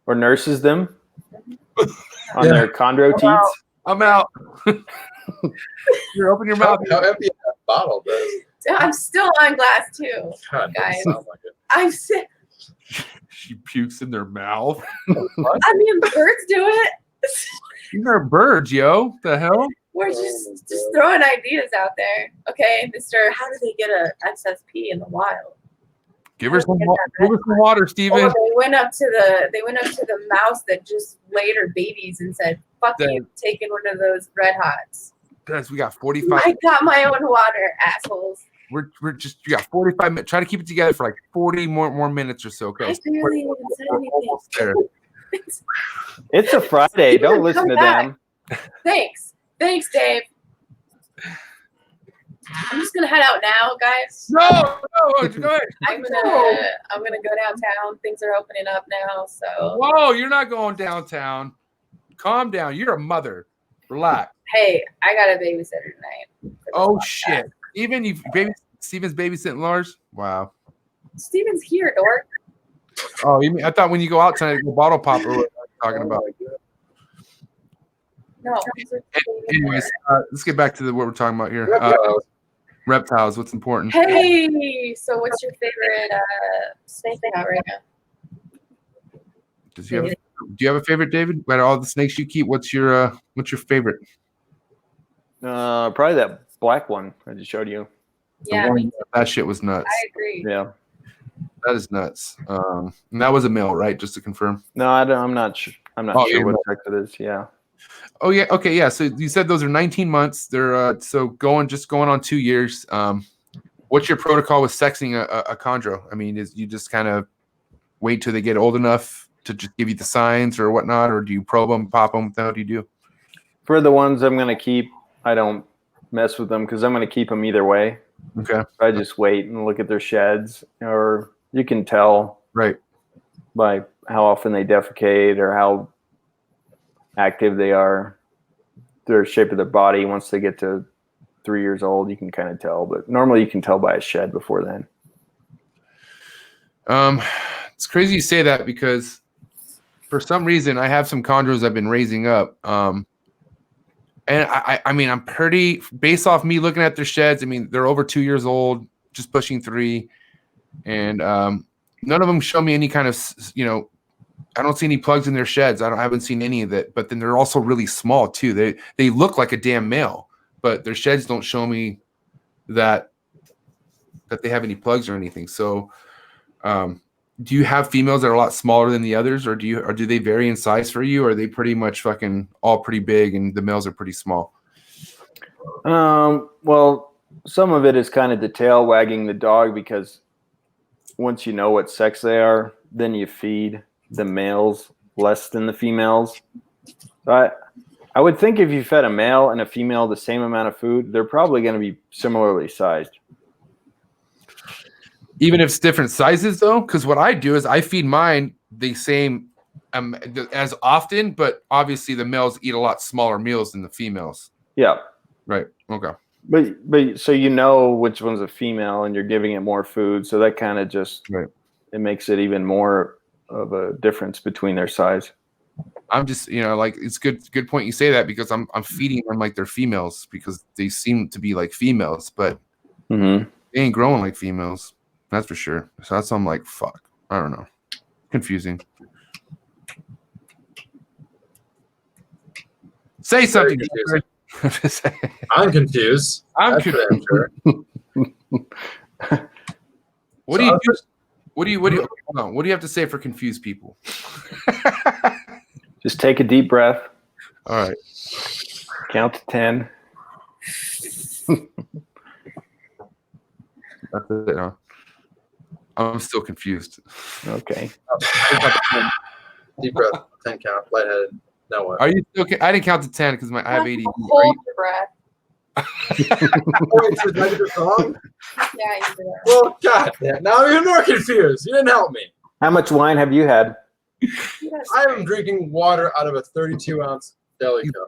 Or nurses them on their chondro teats. I'm out. You open your mouth. How empty is that bottle, though? I'm still on glass too, God, guys. sound like it. I'm sick. She pukes in their mouth. Birds do it. These are birds, yo. The hell? We're just throwing ideas out there. Okay, Mr. How do they get a excess pee in the wild? Give her some water, Steven. Oh, they went up to the mouse that just laid her babies and said, "Fuck you, taking one of those Red Hots." Guys, we got 45. I got my own water, assholes. We got 45 minutes. Try to keep it together for like 40 more minutes or so. Okay. I barely even said anything. It's a Friday. Don't listen to them. Thanks, Dave. I'm just gonna head out now, guys. No, go ahead. I'm gonna go downtown. Things are opening up now, so. Whoa, you're not going downtown. Calm down. You're a mother. Relax. Hey, I got a babysitter tonight. Oh shit. Steven's babysitting Lars? Wow. Steven's here, dork. Oh, you mean, I thought when you go out tonight, go bottle pop or what you're talking about. No. Anyways, let's get back to what we're talking about here. Reptiles, what's important? Hey, so what's your favorite snake out right now? Do you have a favorite, David? Out of all the snakes you keep, what's your favorite? Probably that black one I just showed you. Yeah, that shit was nuts. I agree. Yeah, that is nuts. And that was a male, right? Just to confirm. No, I'm not sure. I'm not sure what sex it is. Yeah. Oh yeah. Okay. Yeah. So you said those are 19 months. They're going on 2 years. What's your protocol with sexing a chondro? I mean, is you just kind of wait till they get old enough to just give you the signs or whatnot, or do you probe them, pop them? What do you do? For the ones I'm gonna keep, I don't mess with them because I'm gonna keep them either way. Okay. I just wait and look at their sheds, or you can tell by how often they defecate or how active they are, their shape of their body. Once they get to 3 years old, you can kind of tell, but normally you can tell by a shed before then. It's crazy you say that because for some reason I have some chondros I've been raising up. And I mean, I'm pretty, based off me looking at their sheds, I mean, they're over 2 years old, just pushing 3. And none of them show me any kind of, I don't see any plugs in their sheds. I haven't seen any of that. But then they're also really small too. They look like a damn male, but their sheds don't show me that they have any plugs or anything. So, do you have females that are a lot smaller than the others, or do they vary in size for you? Or are they pretty much fucking all pretty big and the males are pretty small? Well, some of it is kind of the tail wagging the dog, because once you know what sex they are, then you feed the males less than the females. But I would think if you fed a male and a female the same amount of food, they're probably going to be similarly sized. Even if it's different sizes, though? Because what I do is I feed mine the same as often, but obviously the males eat a lot smaller meals than the females. Yeah. Right. Okay. But so you know which one's a female and you're giving it more food, so that kind of just it makes it even more of a difference between their size. I'm just, like, it's good point you say that, because I'm feeding them like they're females because they seem to be like females, but they ain't growing like females. That's for sure. So that's, I'm like, fuck. I don't know. Confusing. Say something. I'm confused. I'm confused. Sure. What do you have to say for confused people? Just take a deep breath. All right. Count to 10. That's it, huh? I'm still confused. Okay. Deep breath, 10 count, lightheaded. No what? Are you still? I didn't count to 10 because I have ADD. Hold your breath. Wait, did I get it wrong? Yeah, you did. Well, God, now I'm even more confused. You didn't help me. How much wine have you had? I am drinking water out of a 32-ounce deli cup.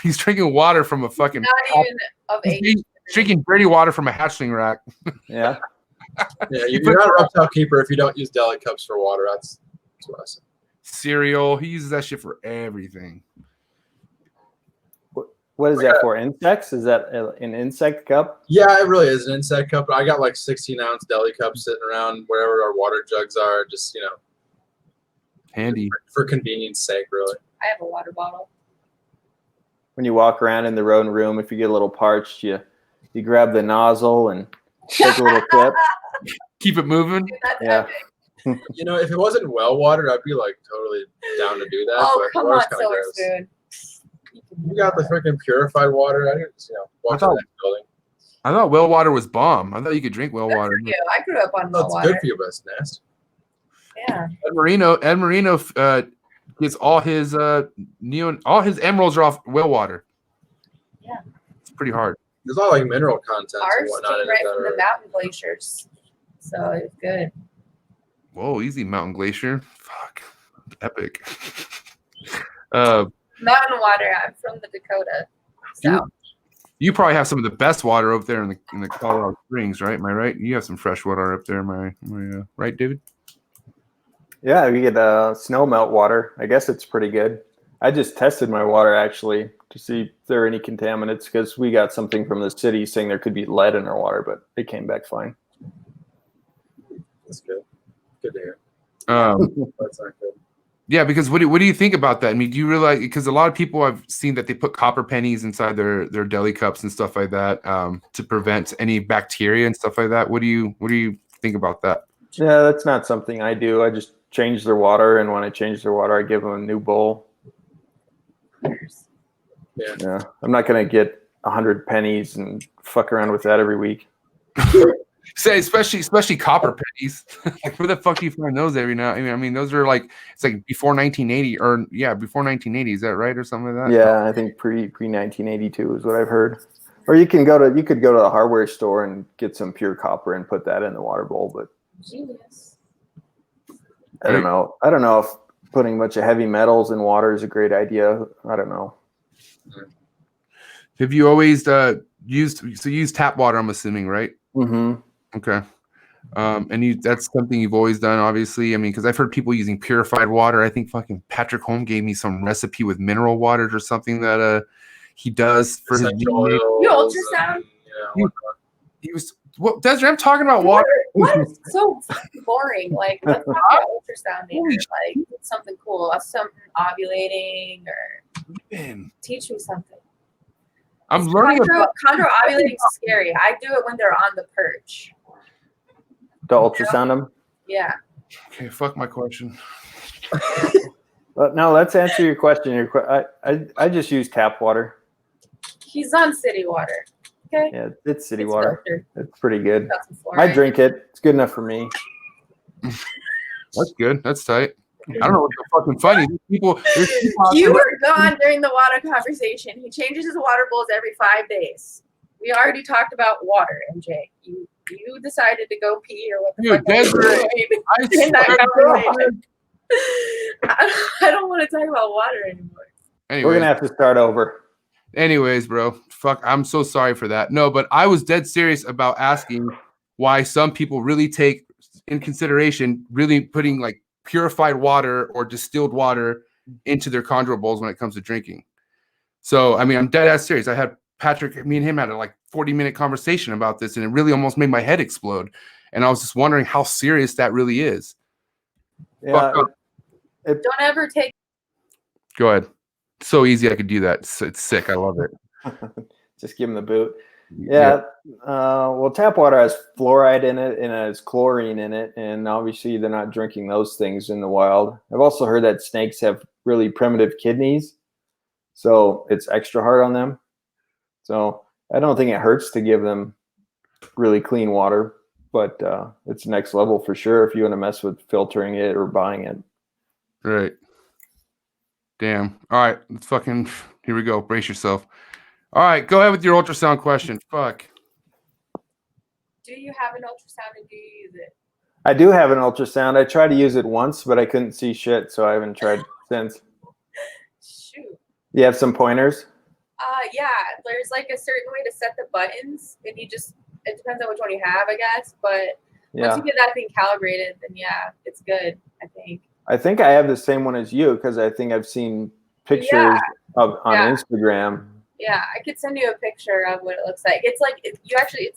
He's drinking water from a fucking. Not even of age. He's drinking dirty water from a hatchling rack. Yeah. Yeah, you're not a reptile keeper if you don't use deli cups for water. That's what I said. Cereal. He uses that shit for everything. What is that for? Insects? Is that an insect cup? Yeah, it really is an insect cup. But I got like 16-ounce deli cups sitting around wherever our water jugs are. Just, handy for convenience sake, really. I have a water bottle. When you walk around in the rodent room, if you get a little parched, you grab the nozzle and take a little sip. Keep it moving. Dude, that's Yeah. epic. You know, if it wasn't well watered, I'd be like totally down to do that. Oh, but come water's on, kinda Silver gross. Spoon. You got the freaking purified water. I didn't, walk to thought- that building. I thought well water was bomb. I thought you could drink well Good water. for you. I grew up on well That's water. good for you, but it's nasty. Yeah. Ed Marino gets all his all his emeralds are off well water. Yeah. It's pretty hard. There's a lot of like mineral content and Ours whatnot came in right it that from the are. mountain glaciers. So it's good. Whoa, easy Mountain Glacier. Fuck. Epic. Mountain water. I'm from the Dakota. So You probably have some of the best water up there in the Colorado Springs, right? Am I right? You have some fresh water up there, right, David? Yeah, we get snow melt water. I guess it's pretty good. I just tested my water actually to see if there are any contaminants because we got something from the city saying there could be lead in our water, but it came back fine. That's good. Good to hear. That's not good. Yeah, because what do you think about that? I mean, do you realize, because a lot of people I've seen that they put copper pennies inside their deli cups and stuff like that to prevent any bacteria and stuff like that. What do you think about that? Yeah, that's not something I do. I just change their water, and when I change their water, I give them a new bowl. Yeah, I'm not gonna get 100 pennies and fuck around with that every week. Say especially copper pennies. Like where the fuck do you find those every now? I mean, those are like it's like before 1980 or before 1980. Is that right or something like that? Yeah, I think pre 1982 is what I've heard. Or you could go to the hardware store and get some pure copper and put that in the water bowl. But genius. I don't know. I don't know if putting a bunch of heavy metals in water is a great idea. I don't know. Have you always used tap water? I'm assuming, right? Mm-hmm. Okay. And that's something you've always done, obviously. I mean, because I've heard people using purified water. I think fucking Patrick Holm gave me some recipe with mineral waters or something that he does for his Essential oils You ultrasound? and, yeah, he was Desiree, I'm talking about water. What is so fucking boring? Like, let's talk about ultrasounding or like something cool, something ovulating or Man, teach me something. I'm learning about Chondro ovulating is scary. I do it when they're on the perch. To ultrasound them. Yeah. Okay, fuck my question. But no, let's answer your question. I just use tap water. He's on city water. Okay. Yeah, it's city It's water. filtered. It's pretty good. Got some I fluoride. drink it. It's good enough for me. That's good. That's tight. I don't know what's so fucking funny. There's people out You there- were gone during the water conversation. He changes his water bowls every 5 days. We already talked about water, MJ. You decided to go pee or what the Dude, fuck else you were Desiree, doing in that swear to conversation. I don't want to talk about water anymore. We're gonna have to start over. Anyways, bro, fuck, I'm so sorry for that. No, but I was dead serious about asking why some people really take in consideration really putting like purified water or distilled water into their chondro bowls when it comes to drinking. So, I mean, I'm dead ass serious. I had Patrick, me and him had a like 40-minute conversation about this, and it really almost made my head explode. And I was just wondering how serious that really is. Yeah, Don't ever take. Go ahead. So easy I could do that. It's sick. I love it. just give them the boot. Yeah. Well, tap water has fluoride in it and it has chlorine in it, and obviously they're not drinking those things in the wild. I've also heard that snakes have really primitive kidneys, so it's extra hard on them. So I don't think it hurts to give them really clean water, but it's next level for sure if you want to mess with filtering it or buying it. Right. Damn. All right. Let's fucking, here we go. Brace yourself. All right. Go ahead with your ultrasound question. Fuck. Do you have an ultrasound and do you use it? I do have an ultrasound. I tried to use it once, but I couldn't see shit, so I haven't tried since. Shoot. You have some pointers? Yeah. There's like a certain way to set the buttons, and it depends on which one you have, I guess. But Yeah. once you get that thing calibrated, then yeah, it's good, I think. I think I have the same one as you because I think I've seen pictures on Instagram. Yeah, I could send you a picture of what it looks like. It's like it's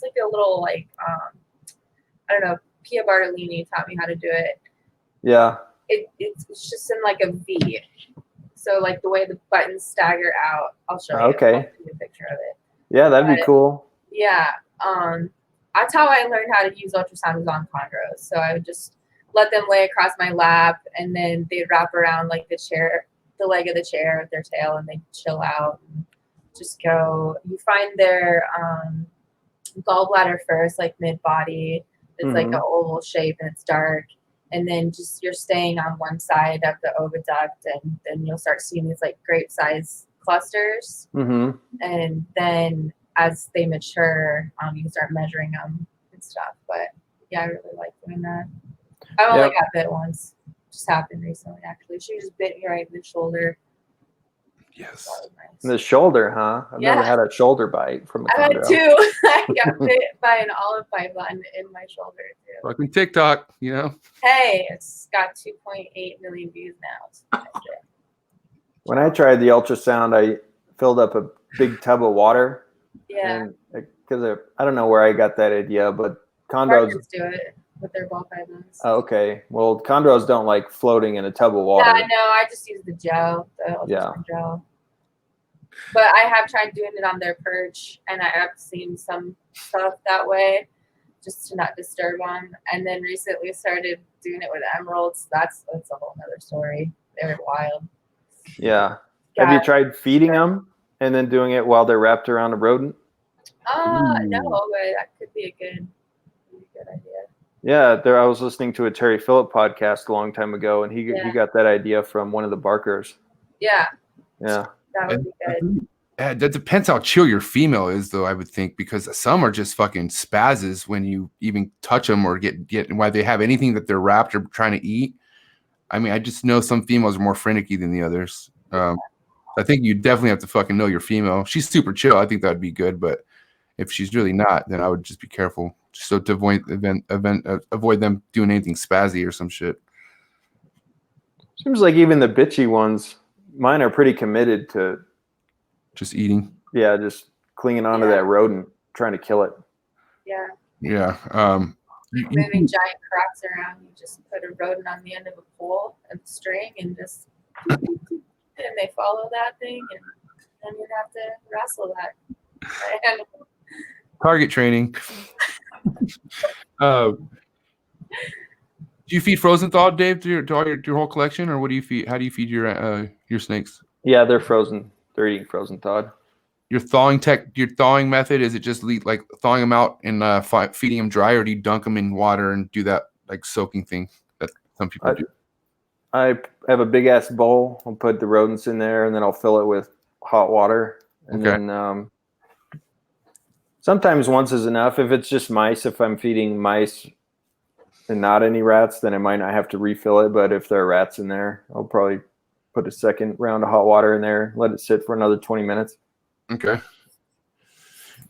like a little like I don't know. Pia Bartolini taught me how to do it. Yeah. It's just in like a V. So like the way the buttons stagger out, I'll show you. Okay. I'll send you a picture of it. Yeah, that'd be cool. Yeah. that's how I learned how to use ultrasound, was on chondros. So I would just let them lay across my lap, and then they'd wrap around like the leg of the chair with their tail, and they'd chill out and just go. You find their gallbladder first, like mid-body. It's like an oval shape and it's dark. And then just you're staying on one side of the oviduct, and then you'll start seeing these like grape-sized clusters. And then as they mature, you can start measuring them and stuff. But yeah, I really like doing that. I only got bit once. Just happened recently, actually. She just bit me right in the shoulder. Yes. Nice. The shoulder, huh? I've never had a shoulder bite from a I had chondro. two. I got bit by an olive python in my shoulder too. Fucking TikTok, you know. Hey, it's got 2.8 million views now. When I tried the ultrasound, I filled up a big tub of water. Yeah. Because I don't know where I got that idea, but chondros do it with their ball pythons. Oh, okay. Well, chondros don't like floating in a tub of water. Yeah, no, I just use the gel, the ultrasound gel. But I have tried doing it on their perch, and I have seen some stuff that way, just to not disturb them. And then recently started doing it with emeralds. That's a whole nother story. They're wild. Yeah. Have you tried feeding them and then doing it while they're wrapped around a rodent? No, but that could be a good idea. Yeah, I was listening to a Terry Phillip podcast a long time ago, and he got that idea from one of the barkers. Yeah. Yeah. That would be good. That depends how chill your female is, though, I would think, because some are just fucking spazzes when you even touch them or get why they have anything that they're wrapped or trying to eat. I mean, I just know some females are more finicky than the others. I think you definitely have to fucking know your female. She's super chill. I think that'd be good, but if she's really not, then I would just be careful, just so to avoid them doing anything spazzy or some shit. Seems like even the bitchy ones, mine are pretty committed to just eating. Yeah, just clinging onto that rodent, trying to kill it. Yeah. Yeah. Moving giant cracks around, you just put a rodent on the end of a pole and string, and just and they follow that thing, and then you have to wrestle that. Target training. Do you feed frozen thawed, Dave, to your whole collection, or what do you feed? How do you feed your snakes? Yeah, they're frozen. They're eating frozen thawed. Your thawing method, is it just like thawing them out and feeding them dry, or do you dunk them in water and do that like soaking thing that some people do? I have a big ass bowl. I'll put the rodents in there, and then I'll fill it with hot water, and then sometimes once is enough. If it's just mice, if I'm feeding mice and not any rats, then I might not have to refill it. But if there are rats in there, I'll probably put a second round of hot water in there, let it sit for another 20 minutes. Okay.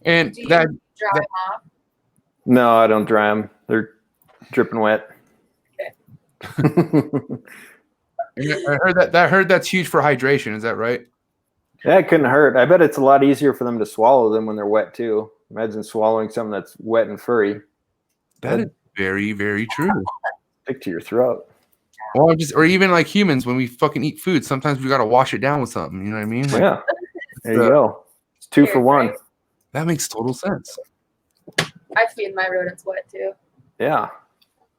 And do you dry them off? No, I don't dry them. They're dripping wet. Okay. I heard that's huge for hydration. Is that right? Yeah, it couldn't hurt. I bet it's a lot easier for them to swallow them when they're wet too. Imagine swallowing something that's wet and furry. That is very, very true. Stick to your throat. Well, or even like humans, when we fucking eat food, sometimes we got to wash it down with something. You know what I mean? Like, yeah. There you go. It's 2 for 1. That makes total sense. I feed my rodents wet too. Yeah.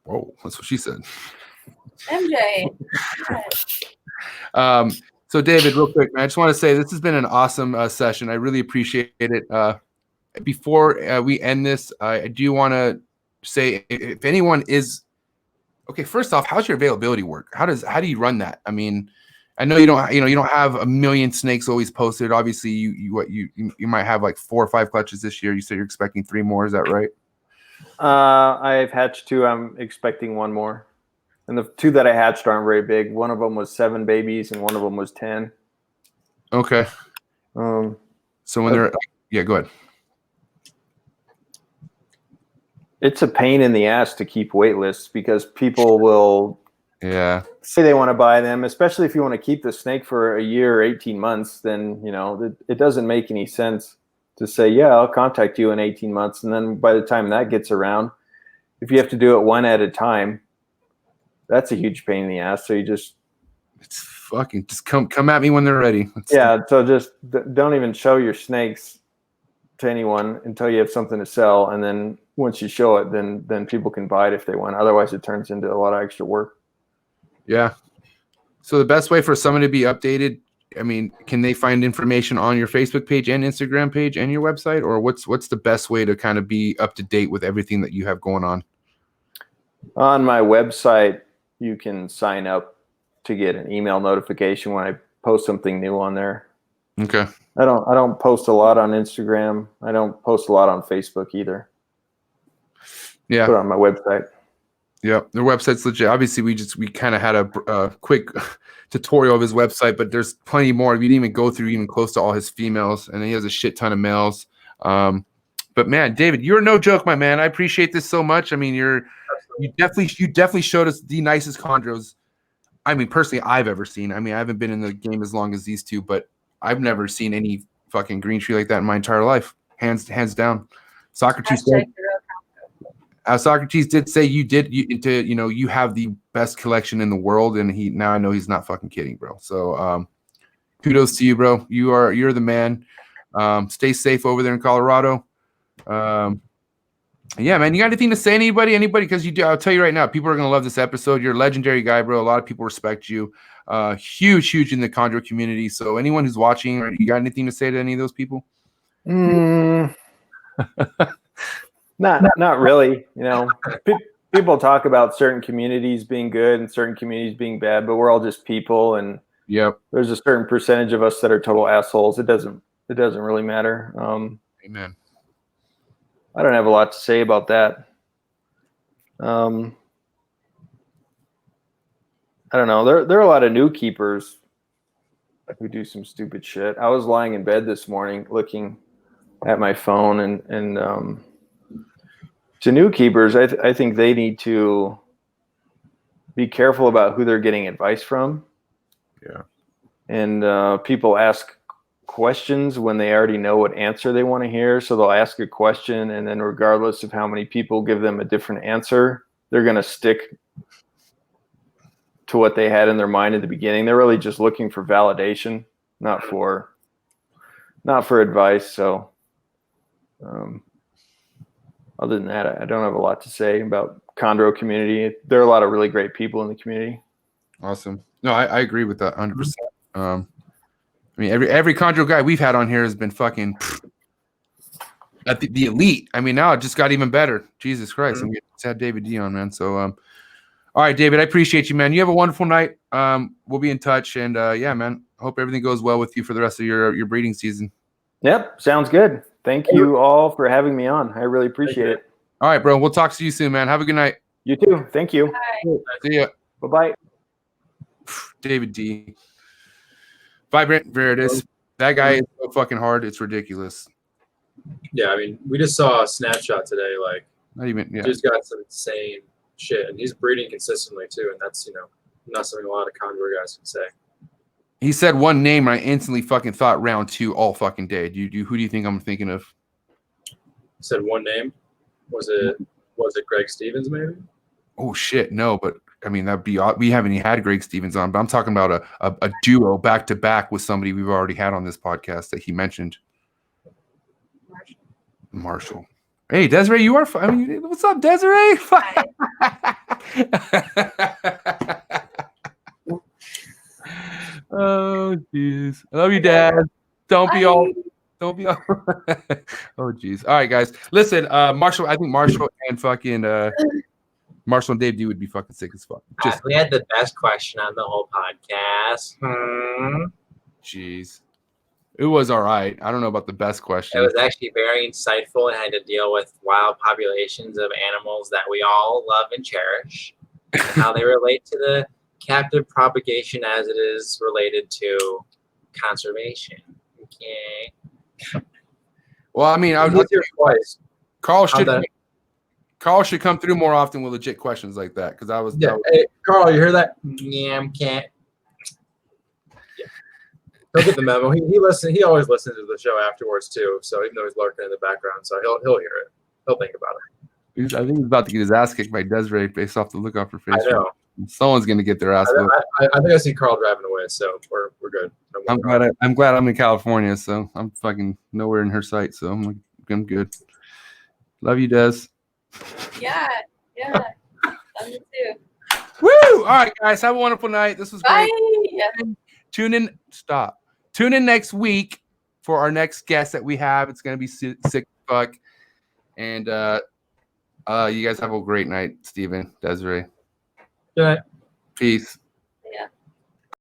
Whoa, that's what she said. MJ. So David, real quick, man, I just want to say this has been an awesome session. I really appreciate it. Before we end this, I do want to say if anyone is okay, first off, how's your availability work? How do you run that? I mean, I know you don't have a million snakes always posted. Obviously, you might have like 4 or 5 clutches this year. You said you're expecting 3 more. Is that right? I've hatched 2. I'm expecting 1 more. And the 2 that I hatched aren't very big. One of them was 7 babies, and one of them was 10. Okay. So when they're go ahead. It's a pain in the ass to keep wait lists because people will say they want to buy them, especially if you want to keep the snake for a year or 18 months, then, it doesn't make any sense to say, yeah, I'll contact you in 18 months. And then by the time that gets around, if you have to do it one at a time, that's a huge pain in the ass. So it's fucking just come at me when they're ready. So just don't even show your snakes to anyone until you have something to sell. And then once you show it, then people can buy it if they want. Otherwise, it turns into a lot of extra work. Yeah. So the best way for someone to be updated, I mean, can they find information on your Facebook page and Instagram page and your website, or what's the best way to kind of be up to date with everything that you have going on? On my website, you can sign up to get an email notification when I post something new on there. Okay. I don't post a lot on Instagram. I don't post a lot on Facebook either. Yeah. Put it on my website. Yeah, their website's legit. Obviously, we kind of had a quick tutorial of his website, but there's plenty more. We didn't even go through even close to all his females, and he has a shit ton of males. But man, David, you're no joke, my man. I appreciate this so much. I mean, you definitely showed us the nicest chondros. I mean, personally, I've ever seen. I mean, I haven't been in the game as long as these two, but I've never seen any fucking green tree like that in my entire life. Hands down. Socrates did say you have the best collection in the world, and now I know he's not fucking kidding, bro. So kudos to you, bro. You're the man. Stay safe over there in Colorado. Yeah, man. You got anything to say? Anybody? Because you do. I'll tell you right now, people are gonna love this episode. You're a legendary guy, bro. A lot of people respect you. Huge in the chondro community. So anyone who's watching, you got anything to say to any of those people? Not really. You know, people talk about certain communities being good and certain communities being bad, but we're all just people, and there's a certain percentage of us that are total assholes. It doesn't really matter. Amen. I don't have a lot to say about that. I don't know. There are a lot of new keepers who do some stupid shit. I was lying in bed this morning looking at my phone, and to new keepers, I think they need to be careful about who they're getting advice from. Yeah. And people ask questions when they already know what answer they want to hear. So they'll ask a question, and then regardless of how many people give them a different answer, they're going to stick to what they had in their mind at the beginning. They're really just looking for validation, not for advice. So other than that, I don't have a lot to say about chondro community. There are a lot of really great people in the community. Awesome. No, I agree with that 100%. I mean, every chondro guy we've had on here has been fucking at the elite. I mean, now it just got even better. Jesus Christ. I'm getting to have David Dee on, man. So, all right, David, I appreciate you, man. You have a wonderful night. We'll be in touch, and yeah, man, hope everything goes well with you for the rest of your breeding season. Yep. Sounds good. Thank you all for having me on. I really appreciate it. All right, bro. We'll talk to you soon, man. Have a good night. You too. Thank you. Bye. See ya. Bye-bye. David Dee. Vibrant Viridis. That guy is so fucking hard. It's ridiculous. Yeah, I mean, we just saw a snapshot today. Like, Not even, yeah. He's got some insane shit, and he's breeding consistently too. And that's not something a lot of chondro guys can say. He said one name, and I instantly fucking thought round two all fucking day. Who do you think I'm thinking of? He said one name. Was it Greg Stevens maybe? Oh shit, no, but I mean that'd be we haven't even had Greg Stevens on, but I'm talking about a duo back to back with somebody we've already had on this podcast that he mentioned. Marshall. Hey, Desiree, you are. I mean, what's up, Desiree? Oh jeez, I love you, Dad. Don't be all. Oh jeez. All right, guys. Listen, Marshall. I think Marshall and fucking Marshall and Dave D would be fucking sick as fuck. Just we had the best question on the whole podcast. Jeez. It was all right. I don't know about the best question. It was actually very insightful and had to deal with wild populations of animals that we all love and cherish, and how they relate to the captive propagation as it is related to conservation. Okay. Well, I mean, I was here twice. Carl should come through more often with legit questions like that, because I was. Yeah. Hey, Carl, you hear that? Yeah, can't. He'll get the memo. He always listens to the show afterwards too. So even though he's lurking in the background, so he'll hear it. He'll think about it. I think he's about to get his ass kicked by Desiree based off the look off her face. I know. Someone's gonna get their ass. I think I see Carl driving away, so we're good. I'm glad I'm in California, so I'm fucking nowhere in her sight, so I'm good. Love you, Des. Yeah. Love you too. Woo! All right, guys, have a wonderful night. This was Bye. great. Tune in next week for our next guest that we have. It's gonna be sick fuck. And you guys have a great night, Steven, Desiree. Good night. Peace.